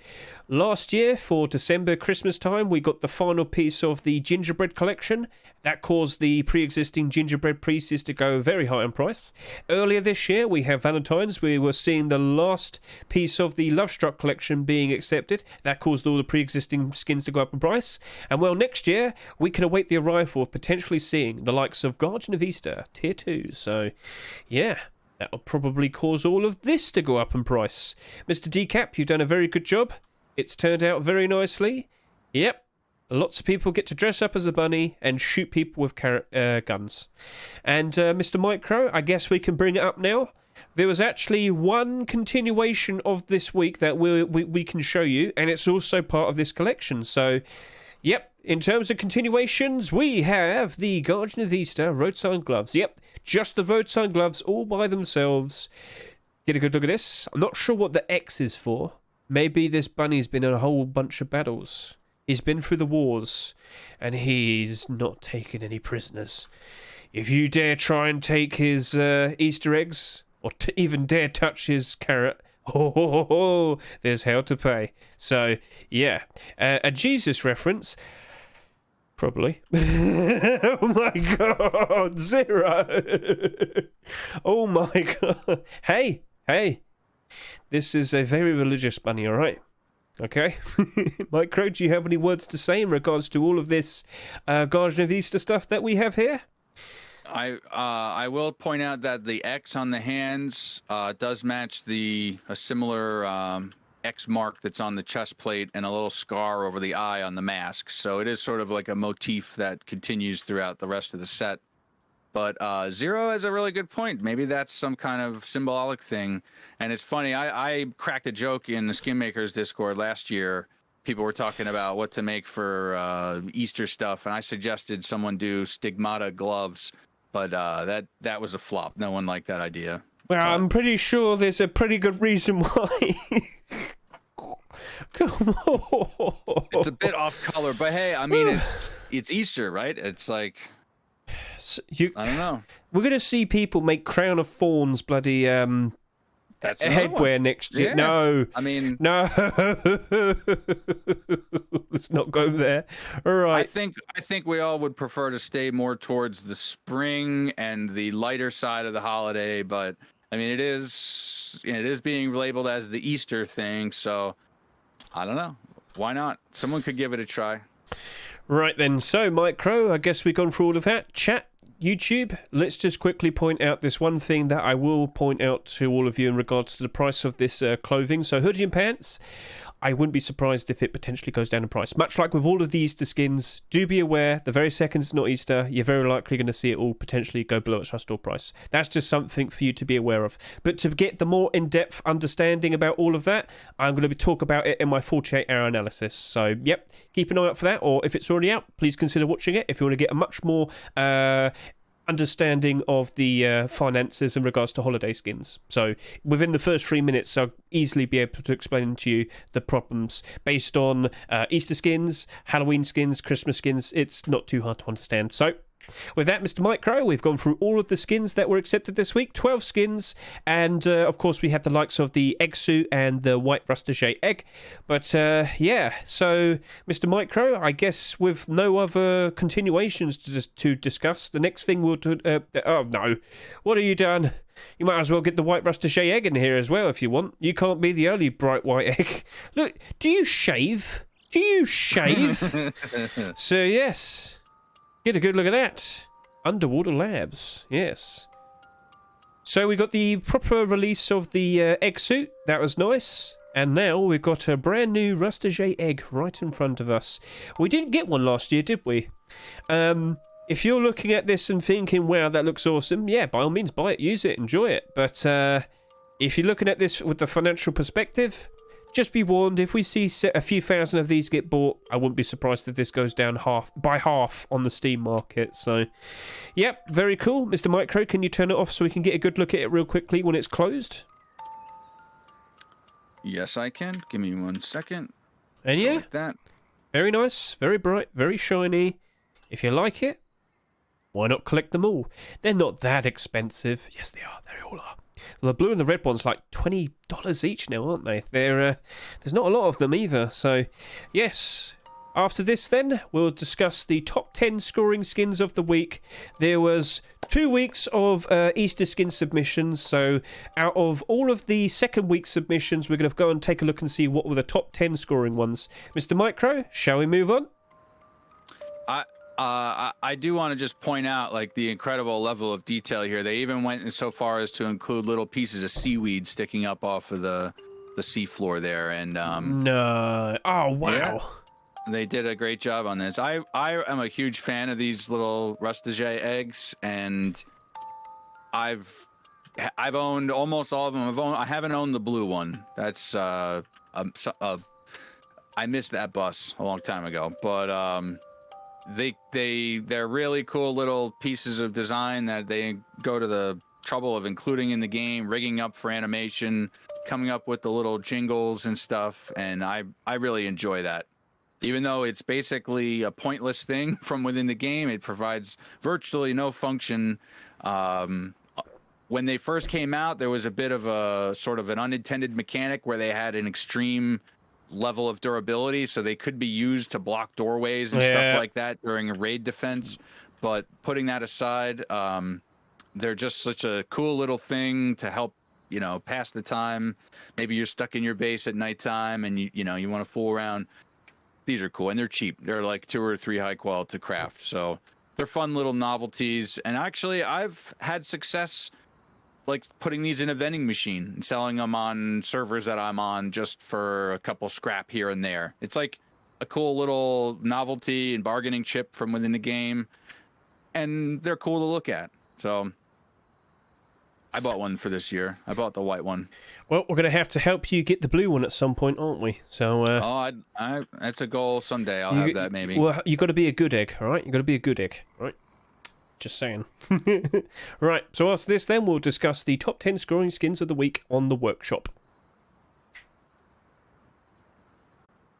last year, for December, Christmas time, we got the final piece of the gingerbread collection. That caused the pre-existing gingerbread pieces to go very high in price. Earlier this year, we have Valentine's. We were seeing the last piece of the Love Struck collection being accepted. That caused all the pre-existing skins to go up in price. And well, next year, we can await the arrival of potentially seeing the likes of Guardian of Easter Tier 2. So, yeah, that will probably cause all of this to go up in price. Mr. Decap, you've done a very good job. It's turned out very nicely. Yep. Lots of people get to dress up as a bunny and shoot people with guns. And Mr. MICRØ, I guess we can bring it up now. There was actually one continuation of this week that we can show you, and it's also part of this collection. So, yep, in terms of continuations, we have the Guardian of Easter Roadsign gloves. Yep, just the Roadsign gloves all by themselves. Get a good look at this. I'm not sure what the X is for. Maybe this bunny's been in a whole bunch of battles. He's been through the wars, and he's not taken any prisoners. If you dare try and take his Easter eggs, or even dare touch his carrot, there's hell to pay. So, yeah. A Jesus reference, probably. Oh my God, 0. Oh my God. Hey. This is a very religious bunny, all right? Okay. MICRØ, do you have any words to say in regards to all of this Guardian of Easter stuff that we have here? I will point out that the X on the hands does match a similar X mark that's on the chest plate and a little scar over the eye on the mask. So it is sort of like a motif that continues throughout the rest of the set. But 0 has a really good point. Maybe that's some kind of symbolic thing. And it's funny, I cracked a joke in the Skin Makers Discord last year. People were talking about what to make for Easter stuff, and I suggested someone do stigmata gloves, but that was a flop. No one liked that idea. Well, I'm pretty sure there's a pretty good reason why. Come on. It's a bit off color, but hey, I mean, it's Easter, right? It's like... So I don't know. We're going to see people make Crown of Thorns bloody headwear next year. Yeah. No. I mean... No. Let's not go there. All right. I think we all would prefer to stay more towards the spring and the lighter side of the holiday, but I mean, it is being labeled as the Easter thing, so I don't know. Why not? Someone could give it a try. Right then, so MICRØ, I guess we've gone through all of that. Chat, YouTube, let's just quickly point out this one thing that I will point out to all of you in regards to the price of this clothing. So hoodie and pants, I wouldn't be surprised if it potentially goes down in price. Much like with all of the Easter skins, do be aware, the very second it's not Easter, you're very likely going to see it all potentially go below its store price. That's just something for you to be aware of. But to get the more in-depth understanding about all of that, I'm going to talk about it in my 48-hour analysis. So, yep, keep an eye out for that. Or if it's already out, please consider watching it if you want to get a much more... understanding of the finances in regards to holiday skins. So within the first 3 minutes, I'll easily be able to explain to you the problems based on Easter skins, Halloween skins, Christmas skins. It's not too hard to understand. So with that, Mr. MICRØ, we've gone through all of the skins that were accepted this week, 12 skins, and of course we had the likes of the egg suit and the white Rustige egg. But yeah, so Mr. MICRØ, I guess with no other continuations to discuss, the next thing we'll do... oh no, what have you done? You might as well get the white Rustige egg in here as well if you want. You can't be the only bright white egg. Look, do you shave? Do you shave? So yes... Get a good look at that. Underwater Labs, yes. So we got the proper release of the egg suit. That was nice. And now we've got a brand new Rustige egg right in front of us. We didn't get one last year, did we? If you're looking at this and thinking, wow, that looks awesome, yeah, by all means, buy it, use it, enjoy it. But if you're looking at this with the financial perspective, just be warned, if we see a few thousand of these get bought, I wouldn't be surprised if this goes down by half on the Steam market. So, yep, very cool. Mr. MICRØ, can you turn it off so we can get a good look at it real quickly when it's closed? Yes, I can. Give me 1 second. And yeah, like that. Very nice, very bright, very shiny. If you like it, why not collect them all? They're not that expensive. Yes, they are. They all are. Well, the blue and the red ones like $20 each now, aren't they? There's not a lot of them either. So, yes. After this, then, we'll discuss the top 10 scoring skins of the week. There was 2 weeks of Easter skin submissions. So, out of all of the second week submissions, we're going to go and take a look and see what were the top 10 scoring ones. Mr. MICRØ, shall we move on? I do want to just point out like the incredible level of detail here. They even went so far as to include little pieces of seaweed sticking up off of the seafloor there. And no, oh wow. Yeah. They did a great job on this. I am a huge fan of these little Rustige eggs, and I've owned almost all of them. I haven't owned the blue one. That's I missed that bus a long time ago. But they're really cool little pieces of design that they go to the trouble of including in the game, rigging up for animation, coming up with the little jingles and stuff, and I really enjoy that. Even though it's basically a pointless thing from within the game, it provides virtually no function. When they first came out, there was a bit of a sort of an unintended mechanic where they had an extreme level of durability, so they could be used to block doorways and stuff like that during a raid defense. But putting that aside, they're just such a cool little thing to help, you know, pass the time. Maybe you're stuck in your base at nighttime and you want to fool around. These are cool, and they're cheap. They're like 2 or 3 high quality to craft, so they're fun little novelties. And actually, I've had success like putting these in a vending machine and selling them on servers that I'm on just for a couple scrap here and there. It's like a cool little novelty and bargaining chip from within the game, and they're cool to look at. So I bought one for this year. I bought the white one. Well, we're going to have to help you get the blue one at some point, aren't we? So, that's a goal someday. I'll have that maybe. Well, you got to be a good egg, all right? You got to be a good egg, all right? Just saying. Right, so after this, then we'll discuss the top 10 scoring skins of the week on the workshop.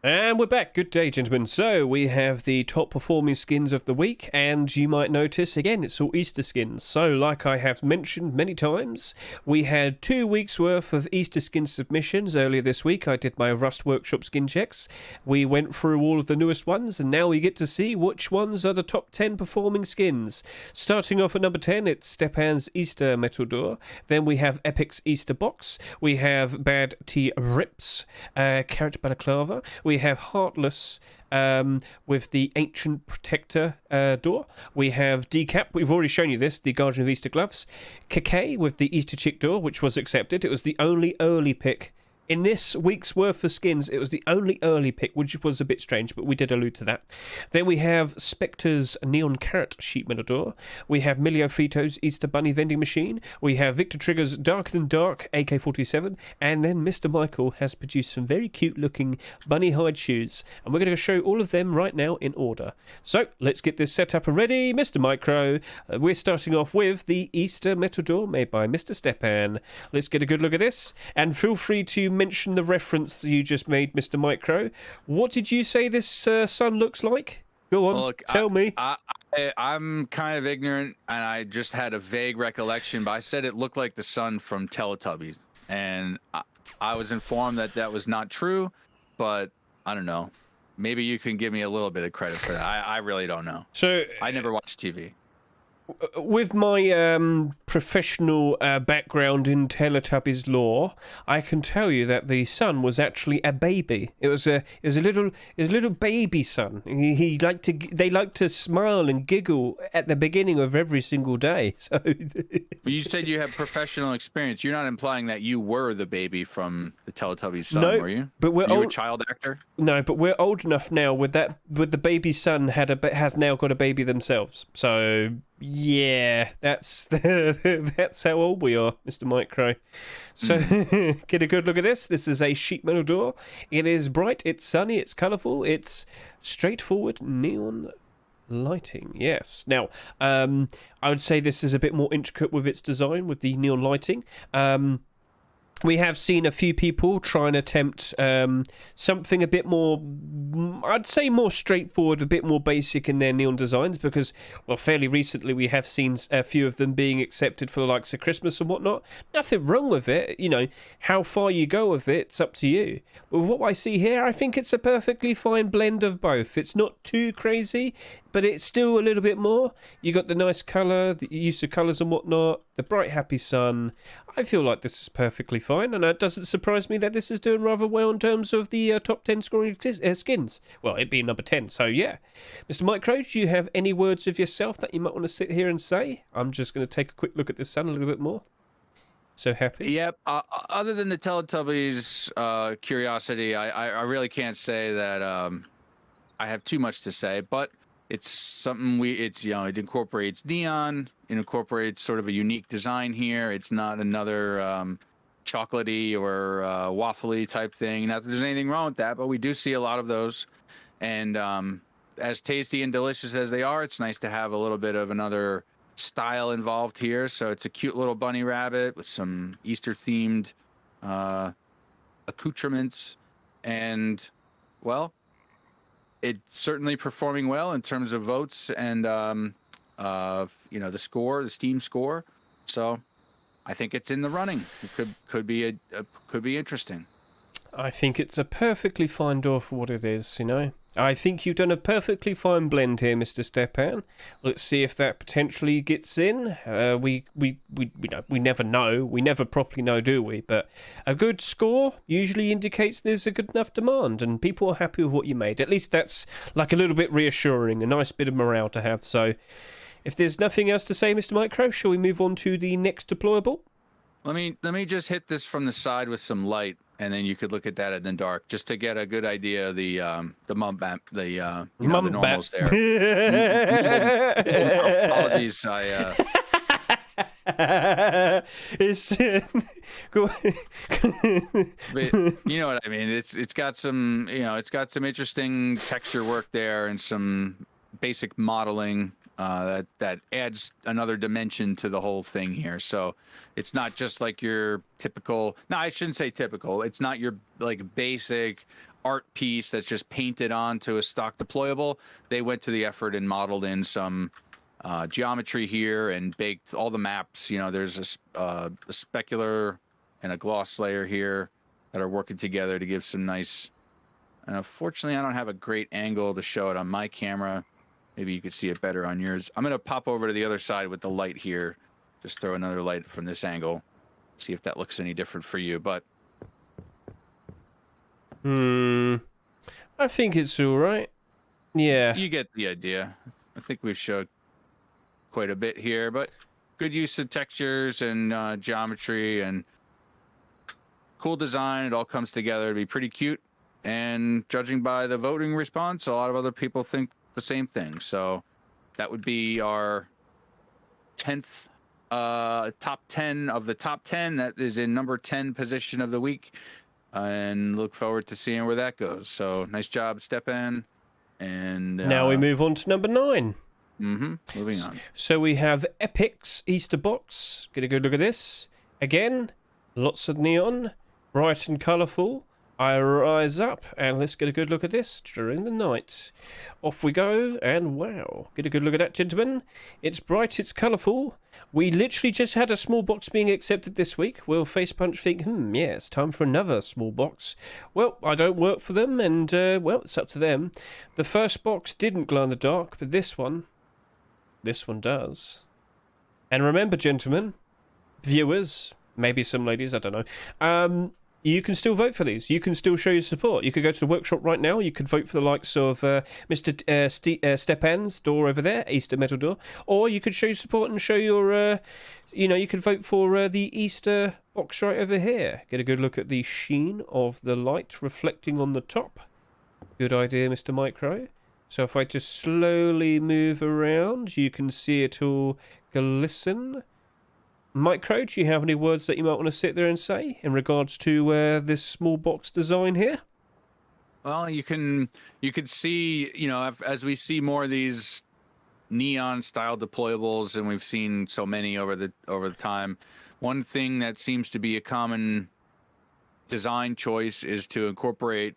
And we're back. Good day, gentlemen. So we have the top performing skins of the week, and you might notice, again, it's all Easter skins. So like I have mentioned many times, we had 2 weeks worth of Easter skin submissions earlier this week. I did my Rust Workshop skin checks. We went through all of the newest ones, and now we get to see which ones are the top 10 performing skins. Starting off at number 10, it's Stepan's Easter Metal Door. Then we have Epic's Easter Box. We have Bad T Rips, Carrot Balaclava. We have Heartless with the Ancient Protector door. We have Decap, we've already shown you this, the Guardian of Easter Gloves. Kake with the Easter Chick door, which was accepted. It was the only early pick. In this week's worth of skins, it was the only early pick, which was a bit strange, but we did allude to that. Then we have Spectre's Neon Carrot Sheet Metal Door. We have Milio Fito's Easter Bunny Vending Machine. We have Victor Trigger's Darker Than Dark AK-47. And then Mr. Michael has produced some very cute-looking bunny hide shoes. And we're going to show all of them right now in order. So, let's get this set up and ready. Mr. MICRØ, we're starting off with the Easter Metal Door made by Mr. Stepan. Let's get a good look at this. And feel free to mention the reference you just made, Mr. MICRØ. What did you say this sun looks like? Go on, look, tell me. I'm kind of ignorant, and I just had a vague recollection, but I said it looked like the sun from Teletubbies, and I was informed that that was not true, but I don't know. Maybe you can give me a little bit of credit for that. I really don't know. So I never watched TV. With my professional background in Teletubbies lore, I can tell you that the sun was actually a baby. It was a little baby sun. They liked to smile and giggle at the beginning of every single day. So you said you had professional experience. You're not implying that you were the baby from the Teletubbies sun, were you? But we're you a child actor? No, but we're old enough now. With the baby son has now got a baby themselves. So. Yeah, that's That's how old we are, Mr. MICRØ. So, get a good look at this. This is a sheet metal door. It is bright, it's sunny, it's colourful, it's straightforward neon lighting. Yes. Now, I would say this is a bit more intricate with its design, with the neon lighting. We have seen a few people try and attempt something a bit more, I'd say more straightforward, a bit more basic in their neon designs, because, well, fairly recently we have seen a few of them being accepted for the likes of Christmas and whatnot. Nothing wrong with it, you know, how far you go with it, it's up to you. But what I see here, I think it's a perfectly fine blend of both. It's not too crazy, but it's still a little bit more. You got the nice colour, the use of colours and whatnot, the bright happy sun. I feel like this is perfectly fine, and it doesn't surprise me that this is doing rather well in terms of the top 10 scoring skins. Well, it being number 10, so yeah. Mr. MICRØ, do you have any words of yourself that you might want to sit here and say? I'm just going to take a quick look at this sun a little bit more. So happy. Yep. Other than the Teletubbies curiosity, I really can't say that I have too much to say, but it's something it's, you know, it incorporates neon, it incorporates sort of a unique design here. It's not another chocolatey or waffly type thing. Not that there's anything wrong with that, but we do see a lot of those. And as tasty and delicious as they are, it's nice to have a little bit of another style involved here. So it's a cute little bunny rabbit with some Easter themed accoutrements, and, well, it's certainly performing well in terms of votes and you know, the Steam score. So I think it's in the running. It could be interesting. I think it's a perfectly fine door for what it is, you know. I think you've done a perfectly fine blend here, Mr. Stepan. Let's see if that potentially gets in. We never know. We never properly know, do we? But a good score usually indicates there's a good enough demand and people are happy with what you made. At least that's like a little bit reassuring, a nice bit of morale to have. So if there's nothing else to say, Mr. MICRØ, shall we move on to the next deployable? Let me just hit this from the side with some light, and then you could look at that in the dark, just to get a good idea of the mum map, the normals there. Apologies, it's but you know what I mean. It's got some, you know, it's got some interesting texture work there and some basic modeling. That adds another dimension to the whole thing here. So it's not just like your typical, no, I shouldn't say typical. It's not your like basic art piece that's just painted onto a stock deployable. They went to the effort and modeled in some geometry here and baked all the maps. You know, there's a specular and a gloss layer here that are working together to give some nice, and unfortunately I don't have a great angle to show it on my camera. Maybe you could see it better on yours. I'm going to pop over to the other side with the light here. Just throw another light from this angle. See if that looks any different for you. But I think it's all right. Yeah. You get the idea. I think we've showed quite a bit here, but good use of textures and geometry and cool design. It all comes together to be pretty cute. And judging by the voting response, a lot of other people think the same thing. So that would be our 10th top 10 of the top 10. That is in number 10 position of the week, and look forward to seeing where that goes. So nice job, Stepan. And now we move on to number 9. Moving on. So we have Epic's Easter box. Get a good look at this. Again, lots of neon, bright and colourful. I rise up and let's get a good look at this during the night. Off we go, and wow, get a good look at that, gentlemen. It's bright, it's colourful. We literally just had a small box being accepted this week. Will Facepunch think, yeah, it's time for another small box? Well, I don't work for them, and well, it's up to them. The first box didn't glow in the dark, but this one does. And remember, gentlemen, viewers, maybe some ladies, I don't know, you can still vote for these. You can still show your support. You could go to the workshop right now. You could vote for the likes of Mr. Stepan's door over there, Easter metal door. Or you could show your support and show your, you could vote for the Easter box right over here. Get a good look at the sheen of the light reflecting on the top. Good idea, Mr. MICRØ. So if I just slowly move around, you can see it all glisten. MICRØ, do you have any words that you might want to sit there and say in regards to this small box design here? Well, you could see, you know, as we see more of these neon style deployables, and we've seen so many over the time, one thing that seems to be a common design choice is to incorporate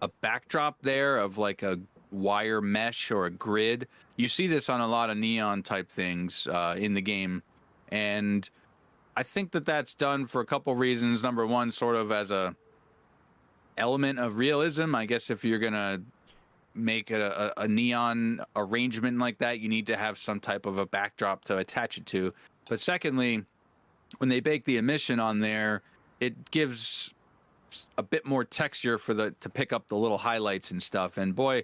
a backdrop there of like a wire mesh or a grid. You see this on a lot of neon type things in the game, and I think that that's done for a couple reasons. Number one, sort of as a element of realism. I guess if you're gonna make a neon arrangement like that, you need to have some type of a backdrop to attach it to. But secondly, when they bake the emission on there, it gives a bit more texture for to pick up the little highlights and stuff. And boy,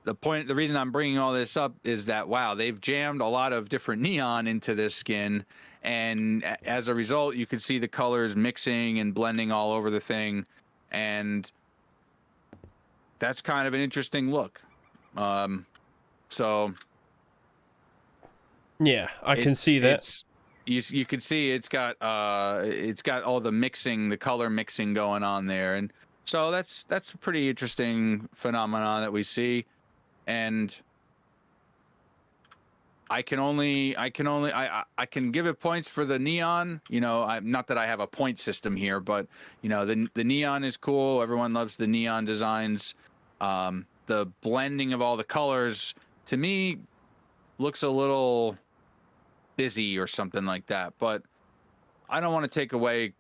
the reason I'm bringing all this up is that, wow, they've jammed a lot of different neon into this skin, and as a result, you can see the colors mixing and blending all over the thing, and that's kind of an interesting look. So yeah, I can see that. You can see it's got all the mixing, the color mixing going on there, and so that's a pretty interesting phenomenon that we see. And I can give it points for the neon. You know, not that I have a point system here, but you know, the neon is cool. Everyone loves the neon designs. The blending of all the colors to me looks a little busy or something like that, but I don't want to take away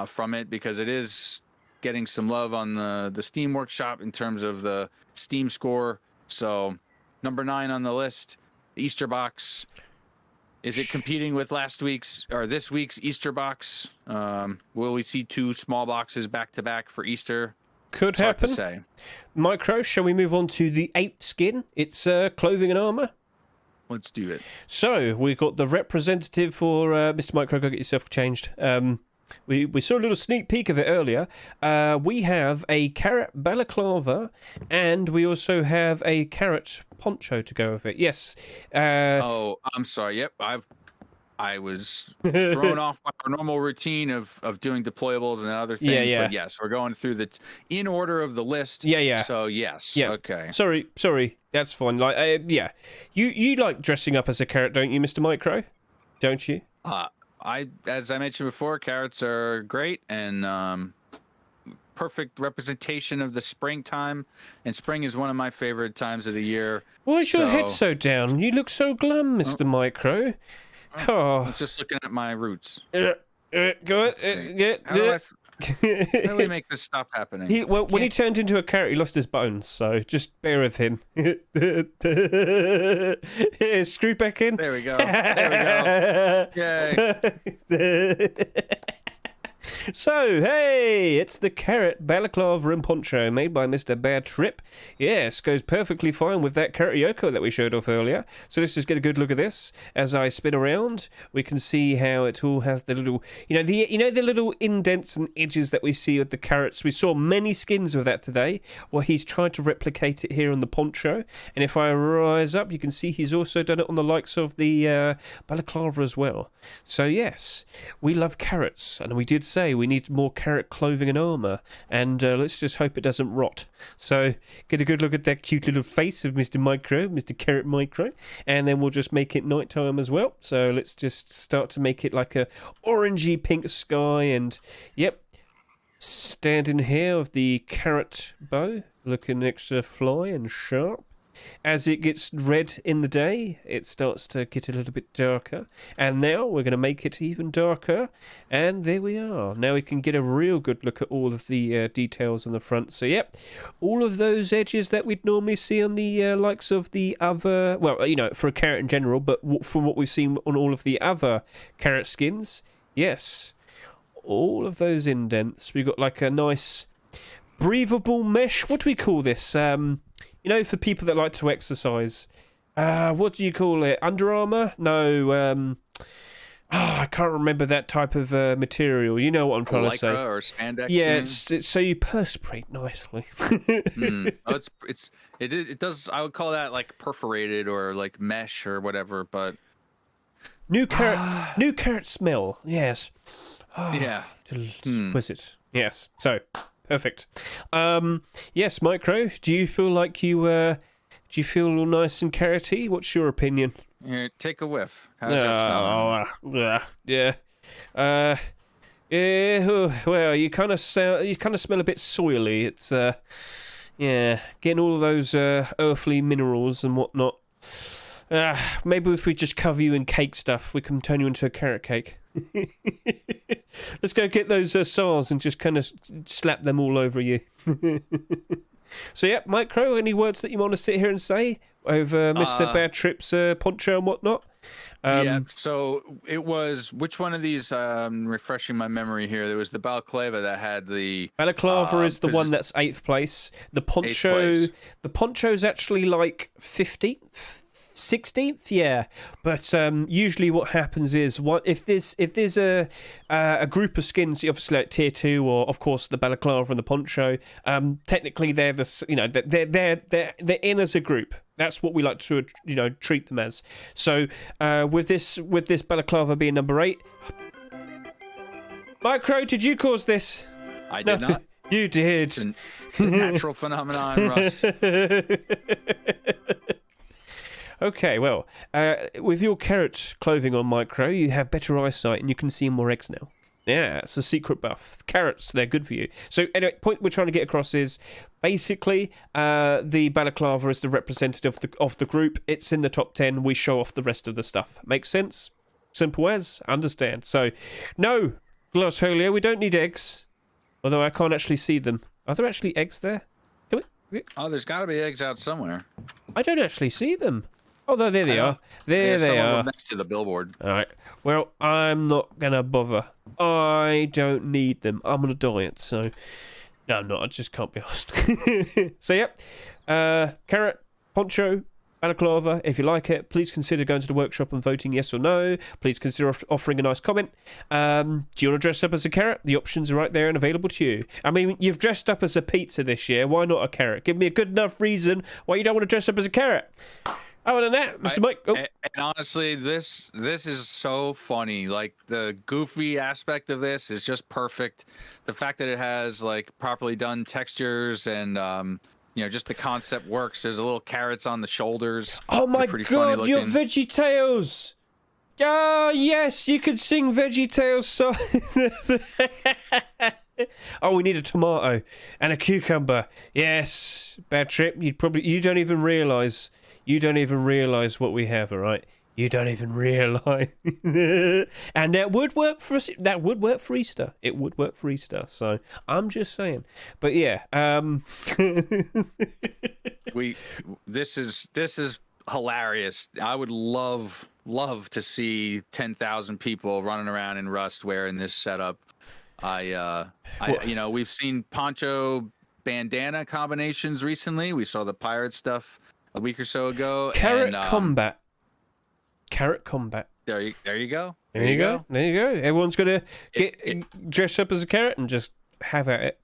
from it, because it is getting some love on the Steam Workshop in terms of the Steam score. So number 9 on the list, Easter box. Is it competing with last week's or this week's Easter box? Will we see 2 small boxes back to back for Easter? Could it's happen. Hard to say. MICRØ, shall we move on to the 8th skin? It's clothing and armor. Let's do it. So we got the representative for Mr. MICRØ. Go get yourself changed. We saw a little sneak peek of it earlier. We have a carrot balaclava, and we also have a carrot poncho to go with it. Yes. Oh, I'm sorry. Yep, I was thrown off by our normal routine of doing deployables and other things. Yeah. But yes, we're going through in order of the list. Yeah. So yes. Yeah. Okay. Sorry. That's fine. Like, yeah. You like dressing up as a carrot, don't you, Mr. MICRØ? Don't you? As I mentioned before, carrots are great and perfect representation of the springtime, and spring is one of my favorite times of the year. Why is your head so down? You look so glum, Mr. MICRØ. I was just looking at my roots. Go ahead. How do we make this stop happening? When he turned into a carrot, he lost his bones, so just bear with him. Screw back in. There we go. Yay. So, hey, it's the carrot balaclava and poncho made by Mr. Bear Trip. Yes, goes perfectly fine with that carrot Eoka that we showed off earlier. So let's just get a good look at this. As I spin around, we can see how it all has the little, the little indents and edges that we see with the carrots. We saw many skins of that today. Well, he's tried to replicate it here on the poncho. And if I rise up, you can see he's also done it on the likes of the balaclava as well. So yes, we love carrots, and we did say we need more carrot clothing and armor, and let's just hope it doesn't rot. So get a good look at that cute little face of Mr. MICRØ, Mr. Carrot MICRØ, and then we'll just make it nighttime as well. So let's just start to make it like a orangey pink sky, and yep, standing here with the carrot bow, looking extra fly and sharp. As it gets red in the day, it starts to get a little bit darker. And now we're going to make it even darker. And there we are. Now we can get a real good look at all of the details on the front. So, yep, all of those edges that we'd normally see on the likes of the other... Well, for a carrot in general, but from what we've seen on all of the other carrot skins, yes, all of those indents. We've got like a nice breathable mesh. What do we call this? For people that like to exercise, what do you call it? Under Armour? No, I can't remember that type of material. You know what I'm trying to say? Lycra or spandex? Yeah, it's so you perspirate nicely. It does. I would call that like perforated or like mesh or whatever. But New carrot smell. Yes. Yeah. Exquisite. Yes. So, perfect. Yes, MICRØ, do you feel like do you feel all nice and carroty? What's your opinion? Here, take a whiff. How's that smelling? Yeah. Well, you kind of smell a bit soily. It's getting all of those earthly minerals and whatnot. Maybe if we just cover you in cake stuff, we can turn you into a carrot cake. Let's go get those SARs and just kind of slap them all over you. So, yeah, MICRØ, any words that you want to sit here and say over Mr. Bad Trip's Poncho and whatnot? Yeah, so it was, which one of these, refreshing my memory here, there was the Balaclava that had the... Balaclava is the one that's 8th place. The Poncho's actually like 15th? 16th, yeah, but usually what happens is if there's a group of skins, obviously like tier 2 or of course the Balaclava and the Poncho, technically they're they're in as a group. That's what we like to treat them as. So with this Balaclava being number 8, MICRØ, did you cause this? I did not. You did. It's a natural phenomenon, Russ. Okay, well, with your carrot clothing on, MICRØ, you have better eyesight and you can see more eggs now. Yeah, it's a secret buff. Carrots, they're good for you. So, anyway, point we're trying to get across is, basically, the Balaclava is the representative of the group. It's in the top 10. We show off the rest of the stuff. Makes sense? Simple as? Understand. So, no, Glossholio, we don't need eggs. Although I can't actually see them. Are there actually eggs there? Oh, there's got to be eggs out somewhere. I don't actually see them. Although there they are. There they are. Next to the billboard. All right. Well, I'm not going to bother. I don't need them. I'm on a diet, so... No, I'm not. I just can't be asked. So, yep. Carrot, Poncho, Balaclava. If you like it, please consider going to the workshop and voting yes or no. Please consider offering a nice comment. Do you want to dress up as a carrot? The options are right there and available to you. I mean, you've dressed up as a pizza this year. Why not a carrot? Give me a good enough reason why you don't want to dress up as a carrot. Other than that, Mr. Mike. Oh. And honestly, this is so funny. Like, the goofy aspect of this is just perfect. The fact that it has like properly done textures and just the concept works. There's a little carrots on the shoulders. Oh my god, your VeggieTales! Ah, yes, you could sing VeggieTales song. Oh, we need a tomato and a cucumber. Yes, Bad Trip. You don't even realise. You don't even realise what we have, all right? You don't even realise. And that would work for us. That would work for Easter. It would work for Easter. So I'm just saying. But yeah. This is hilarious. I would love to see 10,000 people running around in Rust wearing this setup. We've seen Poncho Bandana combinations recently. We saw the pirate stuff a week or so ago. Carrot combat. There you go. There you go. Everyone's gonna get dress up as a carrot and just have at it.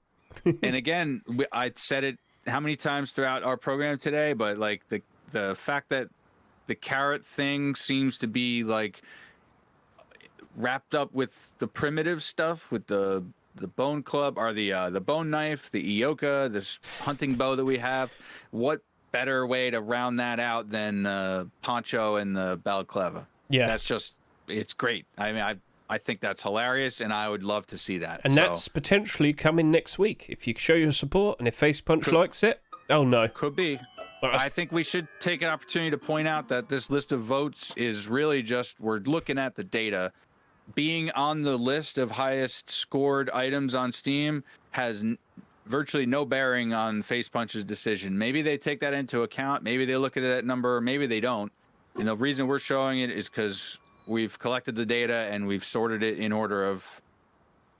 And again, I said it how many times throughout our program today, but like the fact that the carrot thing seems to be like wrapped up with the primitive stuff, with the bone club or the bone knife, the Eoka, this hunting bow that we have. What better way to round that out than Poncho and the Balaclava? Yeah, it's great. I mean, I think that's hilarious, and I would love to see that. And that's potentially coming next week if you show your support and if Face Punch likes it. Oh no, could be. I think we should take an opportunity to point out that this list of votes is really just, we're looking at the data. Being on the list of highest scored items on Steam has virtually no bearing on Face Punch's decision. Maybe they take that into account. Maybe they look at that number. Maybe they don't. And the reason we're showing it is because we've collected the data and we've sorted it in order of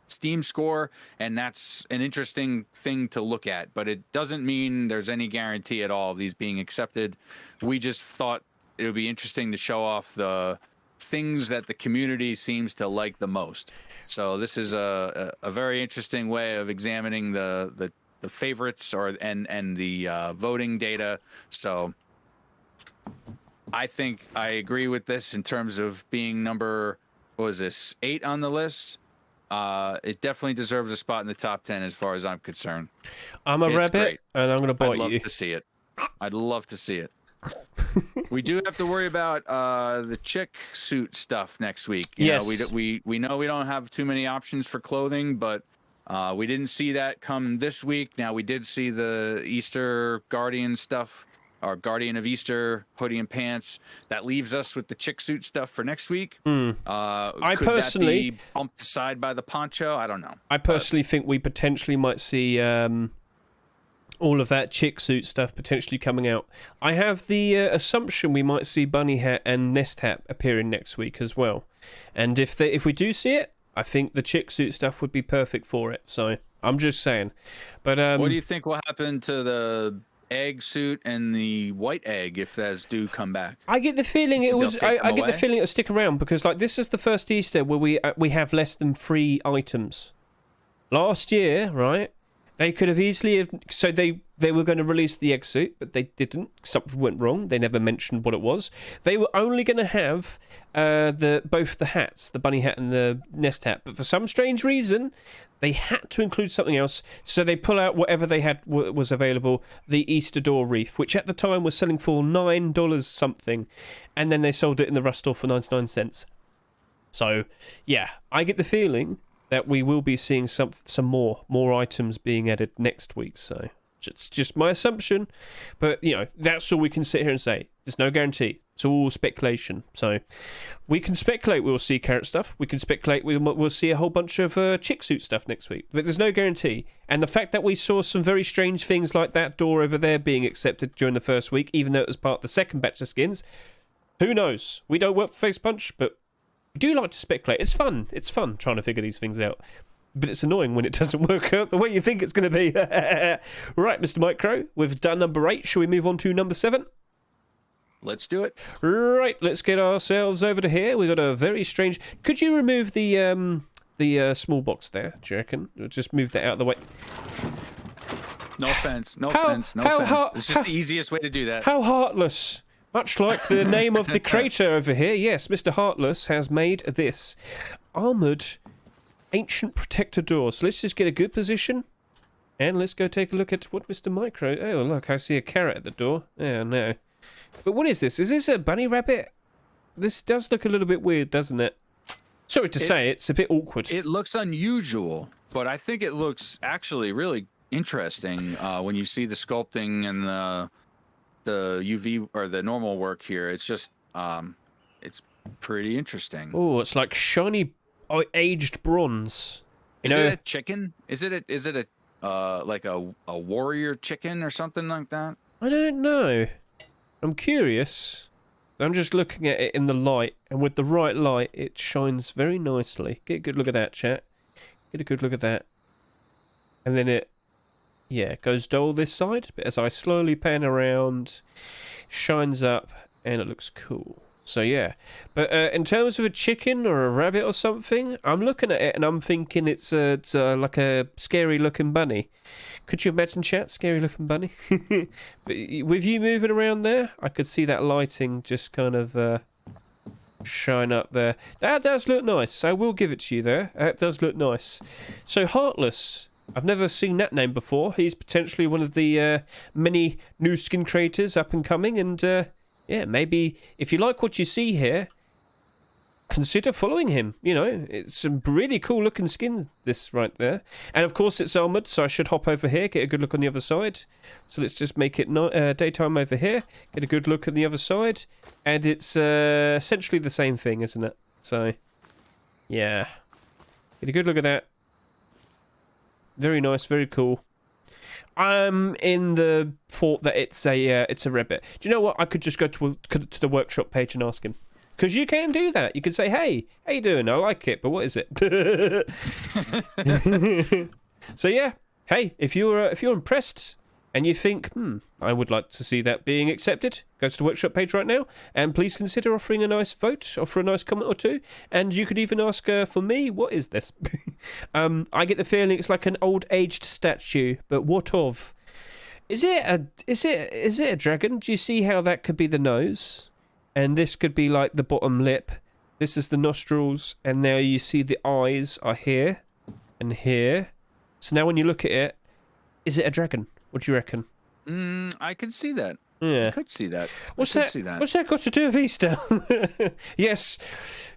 Steam score, and that's an interesting thing to look at. But it doesn't mean there's any guarantee at all of these being accepted. We just thought it would be interesting to show off the things that the community seems to like the most. So this is a very interesting way of examining the favorites and the voting data. So I think I agree with this in terms of being number, what was this, 8 on the list. It definitely deserves a spot in the top 10 as far as I'm concerned. I'm a rabbit, great. and I'm going to bite you. I'd love to see it. I'd love to see it. We do have to worry about the chick suit stuff next week. Yes. We know we don't have too many options for clothing, but we didn't see that come this week. Now we did see the Easter Guardian stuff, or Guardian of Easter hoodie and pants. That leaves us with the chick suit stuff for next week. I could personally that be bumped aside by the poncho? I don't know. I personally think we potentially might see all of that chick suit stuff potentially coming out. I have the assumption we might see bunny hat and nest hat appearing next week as well. And if we do see it, I think the chick suit stuff would be perfect for it. So I'm just saying. But what do you think will happen to the egg suit and the white egg if those do come back? I get the feeling it was. I get the feeling it'll stick around because like this is the first Easter where we have less than 3 items. Last year, right? They could have easily so they were going to release the egg suit, but they didn't. Something went wrong. They never mentioned what it was. They were only going to have both the hats, the bunny hat and the nest hat, but for some strange reason, they had to include something else. So they pull out whatever they had was available, the Easter door wreath, which at the time was selling for $9 something, and then they sold it in the Rust store for 99 cents. So yeah, I get the feeling that we will be seeing some more items being added next week. So it's just my assumption, but that's all we can sit here and say. There's no guarantee. It's all speculation. So we can speculate we'll see carrot stuff. We can speculate we'll see a whole bunch of chick suit stuff next week, but there's no guarantee. And the fact that we saw some very strange things like that door over there being accepted during the first week, even though it was part of the second batch of skins, who knows? We don't work for Face Punch, but we do like to speculate. It's fun. It's fun trying to figure these things out. But it's annoying when it doesn't work out the way you think it's going to be. Right, Mr. MICRØ, we've done number 8. Shall we move on to number 7? Let's do it. Right, let's get ourselves over to here. We've got a very strange... Could you remove the small box there, do you reckon? Just move that out of the way. No offense. No offense. It's just the easiest way to do that. How heartless. Much like the name of the creator over here. Yes, Mr. Heartless has made this armoured ancient protector door. So let's just get a good position. And let's go take a look at what Mr. MICRØ... Oh, look, I see a carrot at the door. Oh, no. But what is this? Is this a bunny rabbit? This does look a little bit weird, doesn't it? Sorry to say, it's a bit awkward. It looks unusual, but I think it looks actually really interesting when you see the sculpting and the UV or the normal work here. It's just, it's pretty interesting. Oh, it's like shiny aged bronze. Is it a chicken? Is it a like a warrior chicken or something like that? I don't know. I'm curious. I'm just looking at it in the light, and with the right light, it shines very nicely. Get a good look at that, chat. Get a good look at that. And then it, goes dull this side, but as I slowly pan around, shines up, and it looks cool. So yeah, but in terms of a chicken or a rabbit or something, I'm looking at it and I'm thinking it's like a scary looking bunny. Could you imagine, chat? Scary looking bunny. But with you moving around there, I could see that lighting just kind of shine up there. That does look nice. I will give it to you there. That does look nice. So Heartless, I've never seen that name before. He's potentially one of the many new skin creators up and coming, and yeah, maybe if you like what you see here, consider following him. It's some really cool looking skin, this right there. And of course it's armoured, so I should hop over here, get a good look on the other side. So let's just make it daytime over here, get a good look on the other side. And it's essentially the same thing, isn't it? So, yeah. Get a good look at that. Very nice, very cool. I'm in the thought that it's a rabbit. Do you know what? I could just go to the workshop page and ask him. Because you can do that. You can say, hey, how you doing? I like it, but what is it? So yeah, hey, if you're impressed and you think, I would like to see that being accepted, go to the workshop page right now, and please consider offering a nice vote, offer a nice comment or two, and you could even ask for me, what is this? I get the feeling it's like an old aged statue, but what of? Is it a dragon? Do you see how that could be the nose? and this could be like the bottom lip. This is the nostrils, and now you see the eyes are here and here. So now when you look at it, is it a dragon? What do you reckon? I could see that. Yeah. I could see that. What's that got to do with Easter? Yes.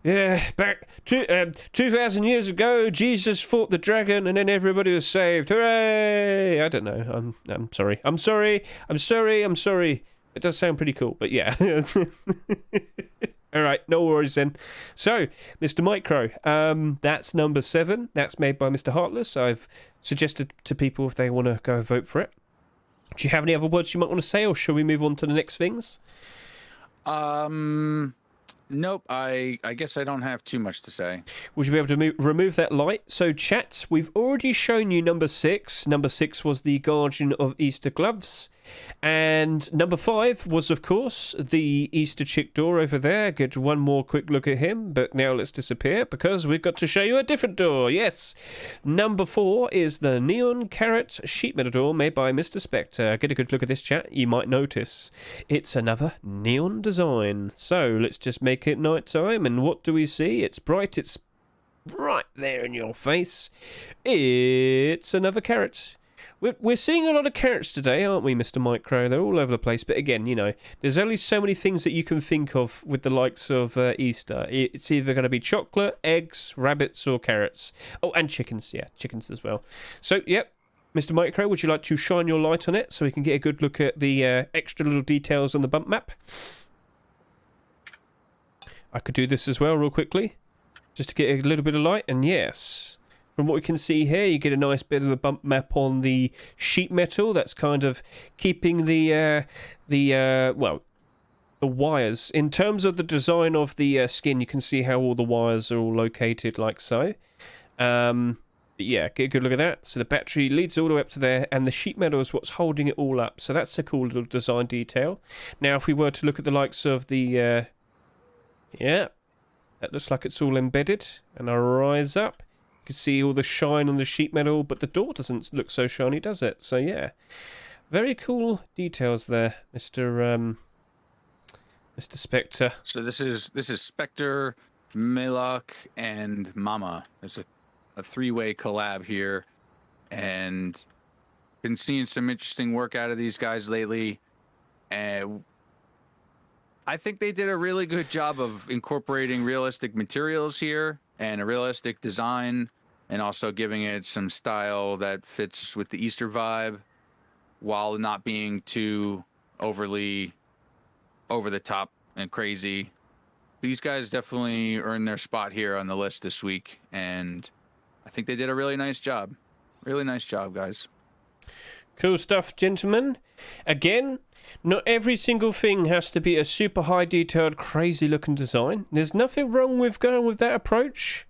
Yeah, back 2,000 years ago, Jesus fought the dragon and then everybody was saved. Hooray! I don't know. I'm sorry. I'm sorry. It does sound pretty cool, but yeah. All right, no worries then. So, Mr. MICRØ, that's number 7. That's made by Mr. Heartless. I've suggested to people if they want to go vote for it. Do you have any other words you might want to say, or shall we move on to the next things? Nope. I guess I don't have too much to say. Would you be able to remove that light? So, chat, we've already shown you number 6. Number 6 was the Guardian of Easter Gloves. And number 5 was, of course, the Easter chick door over there. Get one more quick look at him, but now let's disappear because we've got to show you a different door. Yes. Number 4 is the Neon Carrot sheet metal door made by Mr. Spectre. Get a good look at this, chat. You might notice it's another neon design. So let's just make it nighttime. And what do we see? It's bright. It's right there in your face. It's another carrot. We're seeing a lot of carrots today, aren't we, Mr. MICRØ? They're all over the place. But again, you know, there's only so many things that you can think of with the likes of Easter. It's either going to be chocolate, eggs, rabbits, or carrots. Oh, and chickens. Yeah, chickens as well. So, yep. Mr. MICRØ, would you like to shine your light on it so we can get a good look at the extra little details on the bump map? I could do this as well real quickly, just to get a little bit of light. And yes, from what we can see here, you get a nice bit of a bump map on the sheet metal. That's kind of keeping the wires. In terms of the design of the skin, you can see how all the wires are all located like so. Yeah, get a good look at that. So the battery leads all the way up to there, and the sheet metal is what's holding it all up. So that's a cool little design detail. Now, if we were to look at the likes of the... yeah, that looks like it's all embedded. And I rise up. You can see all the shine on the sheet metal, but the door doesn't look so shiny, does it? So yeah, very cool details there, Mr. Spectre. So this is Spectre, Milok, and Mama. There's a three-way collab here, and been seeing some interesting work out of these guys lately, and I think they did a really good job of incorporating realistic materials here and a realistic design, and also giving it some style that fits with the Easter vibe while not being too overly over the top and crazy. These guys definitely earned their spot here on the list this week, and I think they did a really nice job. Really nice job, guys. Cool stuff, gentlemen. Again, not every single thing has to be a super high detailed, crazy looking design. There's nothing wrong with going with that approach.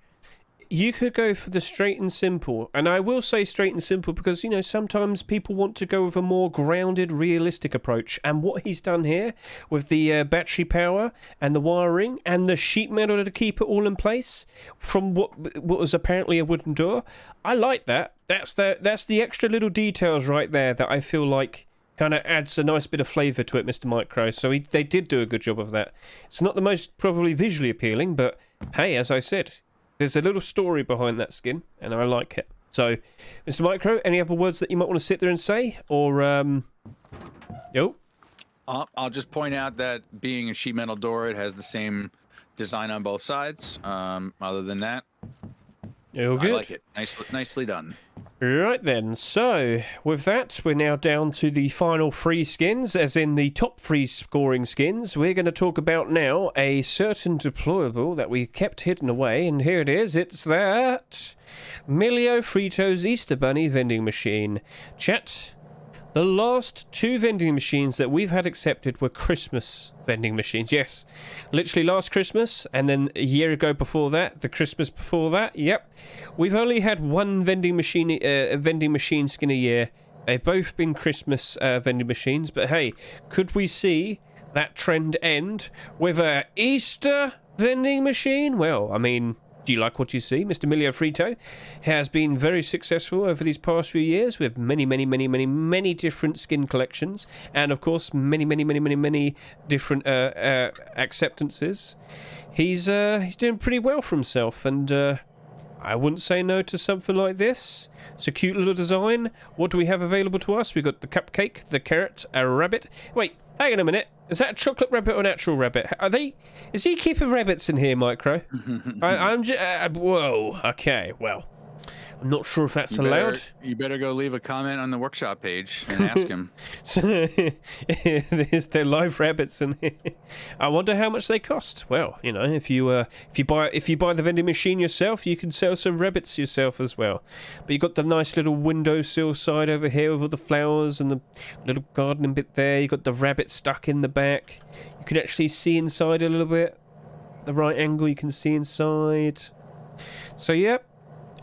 You could go for the straight and simple. And I will say straight and simple because, you know, sometimes people want to go with a more grounded, realistic approach. And what he's done here with the battery power and the wiring and the sheet metal to keep it all in place from what was apparently a wooden door, I like that. That's the extra little details right there that I feel like kind of adds a nice bit of flavour to it, Mr. MICRØ. So they did do a good job of that. It's not the most probably visually appealing, but hey, as I said, there's a little story behind that skin, and I like it. So, Mr. MICRØ, any other words that you might want to sit there and say? Or, yo? I'll just point out that being a sheet metal door, it has the same design on both sides. Other than that, all good. I like it. Nicely done. Right then, so with that, we're now down to the final 3 skins, as in the top 3 scoring skins. We're going to talk about now a certain deployable that we kept hidden away, and here it is. It's that Milio Fritos Easter Bunny vending machine. Chat, the last 2 vending machines that we've had accepted were Christmas vending machines. Yes, literally last Christmas, and then a year ago before that, the Christmas before that. Yep, we've only had one vending machine skin a year. They've both been Christmas vending machines, but hey, could we see that trend end with a Easter vending machine? Well, I mean, Do you like what you see? Mr. Emilio Frito has been very successful over these past few years with many different skin collections, and of course many different acceptances. He's doing pretty well for himself, and I wouldn't say no to something like this. It's a cute little design. What do we have available to us? We've got the cupcake, the carrot, a rabbit. Wait, hang on a minute. Is that a chocolate rabbit or an actual rabbit? Are they? Is he keeping rabbits in here, MICRØ? I'm just. Whoa. Okay. Well, I'm not sure if that's allowed. You better go leave a comment on the workshop page and ask him. So, there's their live rabbits in here. I wonder how much they cost. Well, you know, if you buy the vending machine yourself, you can sell some rabbits yourself as well. But you got the nice little windowsill side over here with all the flowers and the little gardening bit there. You got the rabbit stuck in the back. You can actually see inside a little bit. The right angle, you can see inside. So, yep.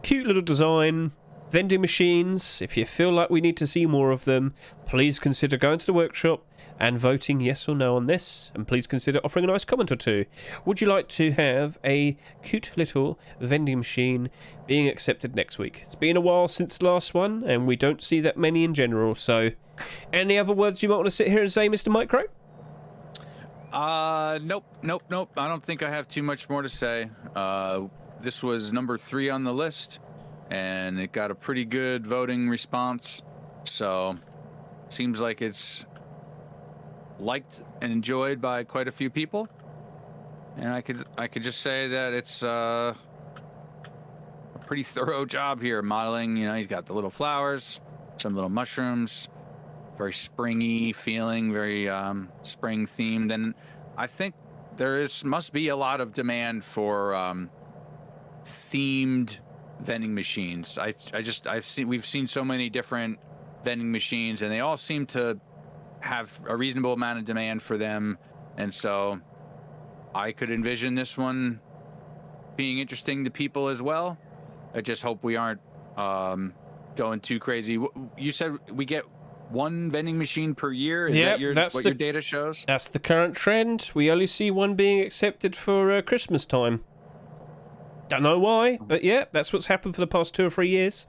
Cute little design. Vending machines. If you feel like we need to see more of them, please consider going to the workshop and voting yes or no on this, and please consider offering a nice comment or two. Would you like to have a cute little vending machine being accepted next week? It's been a while since the last one, and we don't see that many in general, so any other words you might want to sit here and say, Mr. MICRØ? Nope. I don't think I have too much more to say. This was number 3 on the list, and it got a pretty good voting response. So, seems like it's liked and enjoyed by quite a few people. And I could just say that it's a pretty thorough job here modeling. You know, he's got the little flowers, some little mushrooms, very springy feeling, very spring themed, and I think must be a lot of demand for themed vending machines. We've seen so many different vending machines, and they all seem to have a reasonable amount of demand for them, and so I could envision this one being interesting to people as well. I just hope we aren't going too crazy. You said we get one vending machine per year? Is that your data shows? That's the current trend. We only see one being accepted for Christmas time. Don't know why, but yeah, that's what's happened for the past 2 or 3 years.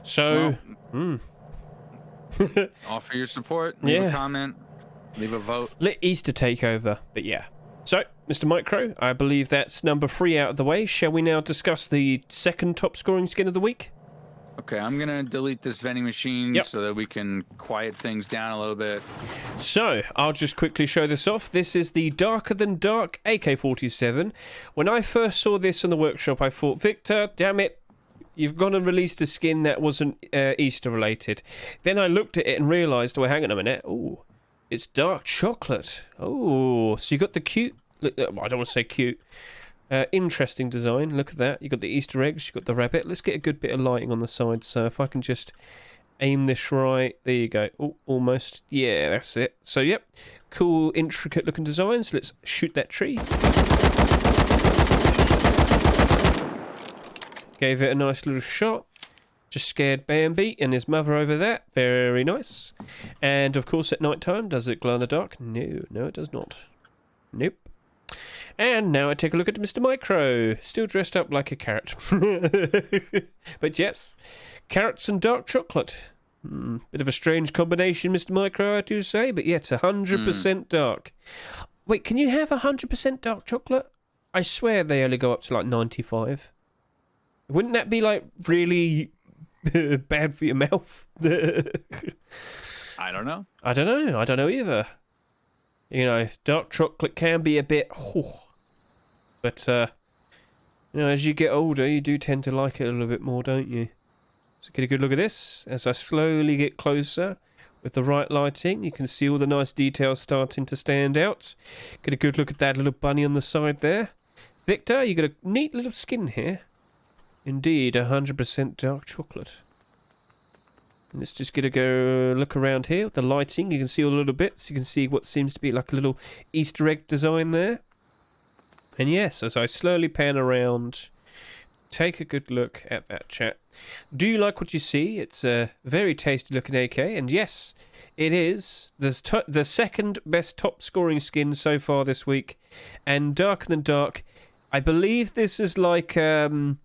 So, offer your support, leave a comment, leave a vote. Let Easter take over, but yeah. So, Mr. MICRØ, I believe that's number 3 out of the way. Shall we now discuss the second top scoring skin of the week? Okay, I'm going to delete this vending machine so that we can quiet things down a little bit. So, I'll just quickly show this off. This is the Darker Than Dark AK-47. When I first saw this in the workshop, I thought, Victor, damn it, you've gone and released a skin that wasn't Easter related. Then I looked at it and realised, well, hang on a minute. Oh, it's dark chocolate. Oh, so you got the cute... I don't want to say cute. Interesting design. Look at that. You got the Easter eggs. You got the rabbit. Let's get a good bit of lighting on the side. So if I can just aim this right, there you go. Oh, almost. Yeah, that's it. So yep, cool, intricate looking designs. Let's shoot that tree. Gave it a nice little shot. Just scared Bambi and his mother over there. Very nice. And of course, at night time, does it glow in the dark? No, it does not. Nope. And now I take a look at Mr. MICRØ, still dressed up like a carrot. But yes, carrots and dark chocolate. Bit of a strange combination, Mr. MICRØ, I do say, but yet 100% dark. Wait, can you have 100% dark chocolate? I swear they only go up to like 95. Wouldn't that be like really bad for your mouth? I don't know. I don't know either. You know, dark chocolate can be a bit... But, you know, as you get older, you do tend to like it a little bit more, don't you? So get a good look at this. As I slowly get closer with the right lighting, you can see all the nice details starting to stand out. Get a good look at that little bunny on the side there. Victor, you got a neat little skin here. Indeed, 100% dark chocolate. Let's just get a go look around here with the lighting. You can see all the little bits. You can see what seems to be like a little Easter egg design there. And yes, as I slowly pan around, take a good look at that, chat. Do you like what you see? It's a very tasty looking AK. And yes, it is the second best top scoring skin so far this week. And Darker Than Dark I believe this is like you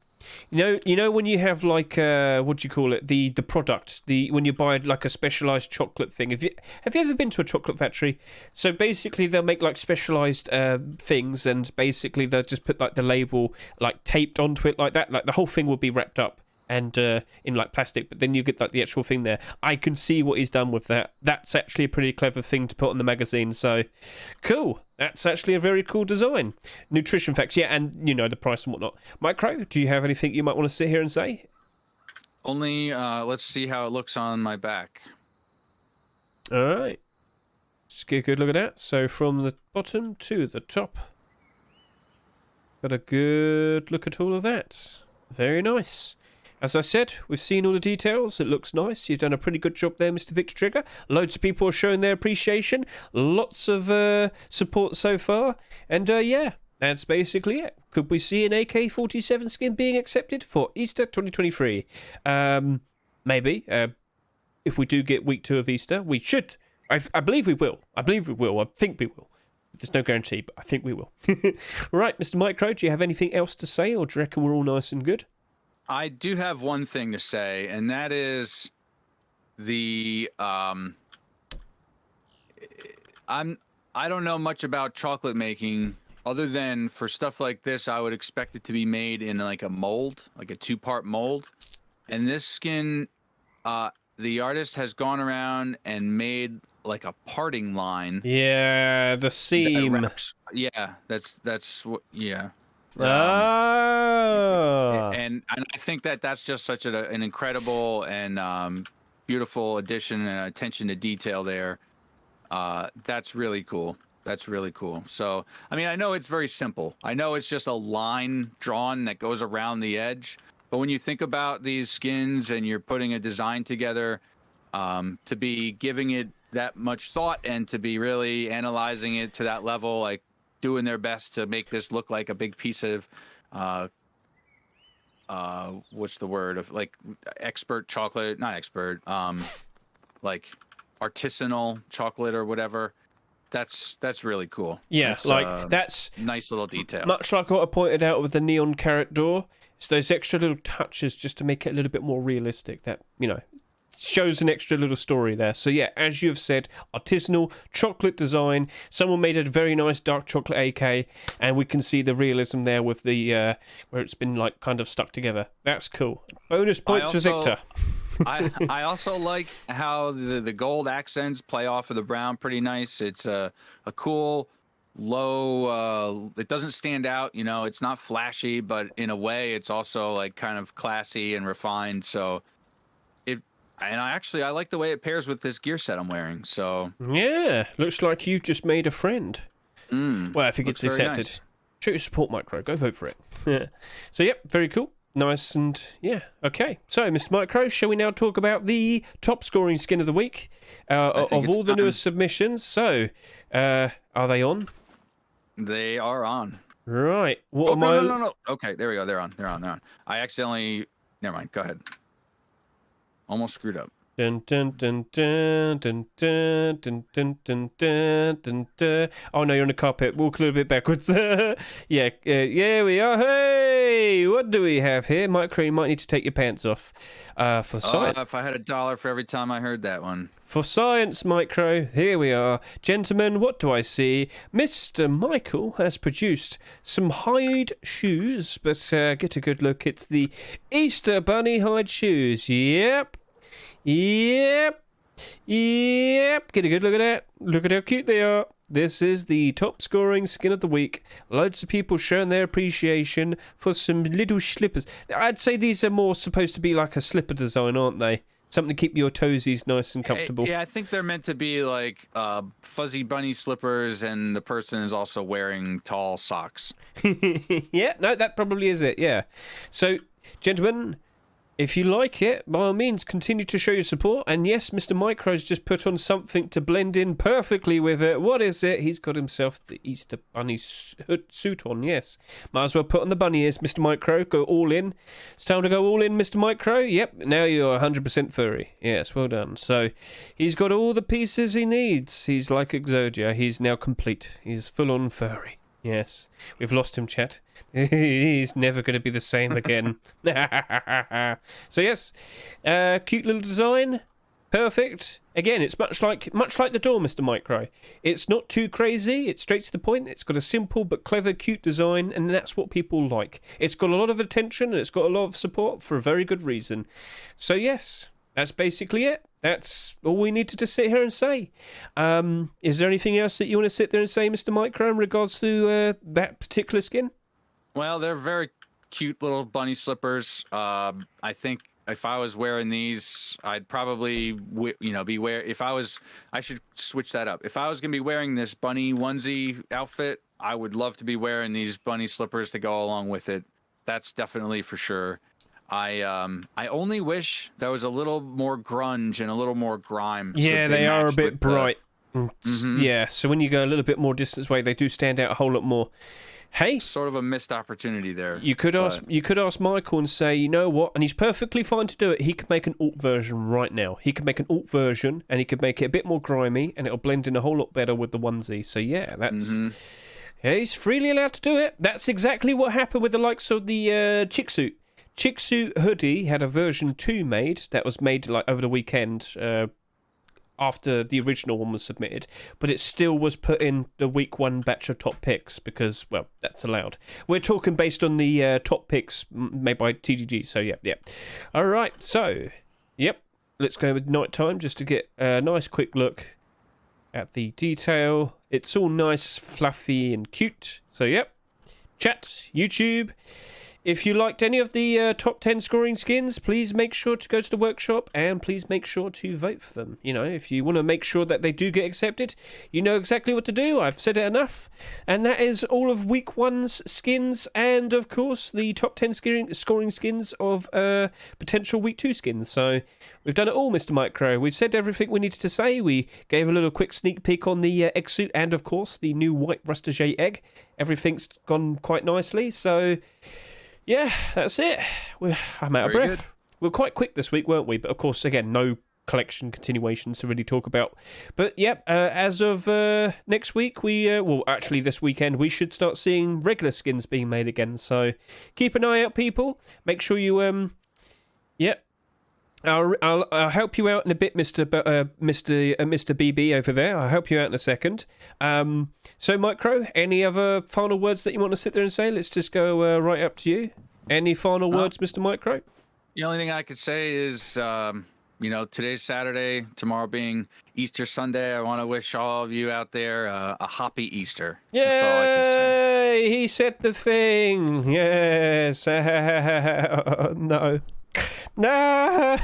know when you have like what do you call it, the product, when you buy like a specialized chocolate thing. Have you ever been to a chocolate factory? So basically they'll make like specialized things, and basically they'll just put like the label like taped onto it like that, like the whole thing will be wrapped up and in like plastic, but then you get like the actual thing there. I can see what he's done with that. That's actually a pretty clever thing to put on the magazine, so cool. That's actually a very cool design. Nutrition facts, yeah, and you know, the price and whatnot. MICRØ, do you have anything you might want to sit here and say? Only let's see how it looks on my back. All right, just get a good look at that. So from the bottom to the top, got a good look at all of that. Very nice. As I said, we've seen all the details. It looks nice. You've done a pretty good job there, Mr. Victor Trigger. Loads of people are showing their appreciation. Lots of support so far. And yeah, that's basically it. Could we see an AK-47 skin being accepted for Easter 2023? Maybe. If we do get week 2 of Easter, we should. I believe we will. I think we will. There's no guarantee, but I think we will. Right, Mr. MICRØ, do you have anything else to say, or do you reckon we're all nice and good? I do have one thing to say, and that is the I don't know much about chocolate making, other than for stuff like this I would expect it to be made in like a mold, like a 2-part mold. And this skin, the artist has gone around and made like a parting line. Yeah, the seam. Yeah, that's what. Yeah. And I think that's just such an incredible and beautiful addition and attention to detail there. That's really cool. That's really cool. So, I mean, I know it's very simple. I know it's just a line drawn that goes around the edge. But when you think about these skins and you're putting a design together, to be giving it that much thought and to be really analyzing it to that level, like doing their best to make this look like a big piece of what's the word, of like expert chocolate, not expert, like artisanal chocolate or whatever. That's really cool. Yeah, that's, like that's nice little detail. Much like what I pointed out with the neon carrot door, it's those extra little touches just to make it a little bit more realistic. That, you know, shows an extra little story there. So yeah, as you've said, artisanal chocolate design. Someone made a very nice dark chocolate AK, and we can see the realism there with the where it's been like kind of stuck together. That's cool. Bonus points for Victor. I also like how the gold accents play off of the brown pretty nice. It's a cool low, it doesn't stand out, you know, it's not flashy, but in a way it's also like kind of classy and refined. So I like the way it pairs with this gear set I'm wearing. So yeah, looks like you've just made a friend. Well, I think it's accepted. Nice. Show your support, MICRØ. Go vote for it. Yeah. So yep, very cool. Nice, and yeah, okay. So, Mr. MICRØ, shall we now talk about the top scoring skin of the week of all the newest submissions? So, are they on? They are on. Right. What am I? No. Okay, there we go. They're on. I accidentally. Never mind. Go ahead. Almost screwed up. Dun, dun, dun, dun, dun, dun, dun, dun, dun, dun, dun, dun. Oh no, you're on the carpet. Walk a little bit backwards. Yeah, we are. Hey, what do we have here? MICRØ, you might need to take your pants off. For science. If I had $1 for every time I heard that one. For science, MICRØ, here we are. Gentlemen, what do I see? Mr. Michael has produced some hide shoes, but get a good look. It's the Easter Bunny hide shoes. Yep. Get a good look at that. Look at how cute they are. This is the top scoring skin of the week. Loads of people showing their appreciation for some little slippers. I'd say these are more supposed to be like a slipper design, aren't they? Something to keep your toesies nice and comfortable. Yeah, I think they're meant to be like fuzzy bunny slippers, and the person is also wearing tall socks. Yeah, no, that probably is it, yeah. So, gentlemen, if you like it, by all means, continue to show your support. And yes, Mr. MICRØ's just put on something to blend in perfectly with it. What is it? He's got himself the Easter Bunny suit on, yes. Might as well put on the bunny ears, Mr. MICRØ. Go all in. It's time to go all in, Mr. MICRØ. Yep, now you're 100% furry. Yes, well done. So, he's got all the pieces he needs. He's like Exodia. He's now complete. He's full-on furry. Yes, we've lost him, chat. He's never going to be the same again. So yes, cute little design, perfect. Again, it's much like the door, Mr. MICRØ. It's not too crazy. It's straight to the point. It's got a simple but clever, cute design, and that's what people like. It's got a lot of attention and it's got a lot of support for a very good reason. So yes, that's basically it. That's all we needed to sit here and say. Is there anything else that you want to sit there and say, Mr. MICRØ, in regards to that particular skin? Well, they're very cute little bunny slippers. I think if I was wearing these, I'd probably, be wearing. I should switch that up. If I was gonna be wearing this bunny onesie outfit, I would love to be wearing these bunny slippers to go along with it. That's definitely for sure. I only wish there was a little more grunge and a little more grime. Yeah, they are a bit bright. Yeah, so when you go a little bit more distance away, they do stand out a whole lot more. Hey, sort of a missed opportunity there. You could ask Michael and say, you know what, and he's perfectly fine to do it. He could make an alt version right now. He could make an alt version, and he could make it a bit more grimy, and it'll blend in a whole lot better with the onesie. So yeah, that's. Yeah, he's freely allowed to do it. That's exactly what happened with the likes of the Chicksuit. Chicksuit Hoodie had a version 2 made that was made like over the weekend after the original one was submitted, but it still was put in the week 1 batch of top picks because, well, that's allowed. We're talking based on the top picks made by TGG, so yeah. All right, so, yep, let's go with nighttime just to get a nice quick look at the detail. It's all nice, fluffy and cute, so yep. Chat, YouTube. If you liked any of the top 10 scoring skins, please make sure to go to the workshop and please make sure to vote for them. You know, if you want to make sure that they do get accepted, you know exactly what to do. I've said it enough. And that is all of week 1's skins and, of course, the top 10 scoring skins of potential week 2 skins. So we've done it all, Mr. MICRØ. We've said everything we needed to say. We gave a little quick sneak peek on the egg suit and, of course, the new white Rustige egg. Everything's gone quite nicely. So yeah, that's it. I'm out of breath. Good. We were quite quick this week, weren't we? But of course, again, no collection continuations to really talk about. But yep, as of next week, actually this weekend, we should start seeing regular skins being made again. So keep an eye out, people. Make sure you, yep. I'll help you out in a bit, Mr. BB over there. I'll help you out in a second. So, MICRØ, any other final words that you want to sit there and say? Let's just go right up to you. Any final words, Mr. MICRØ? The only thing I could say is, today's Saturday, tomorrow being Easter Sunday. I want to wish all of you out there a Hoppy Easter. Yay! That's all I can say. He said the thing. Yes. No.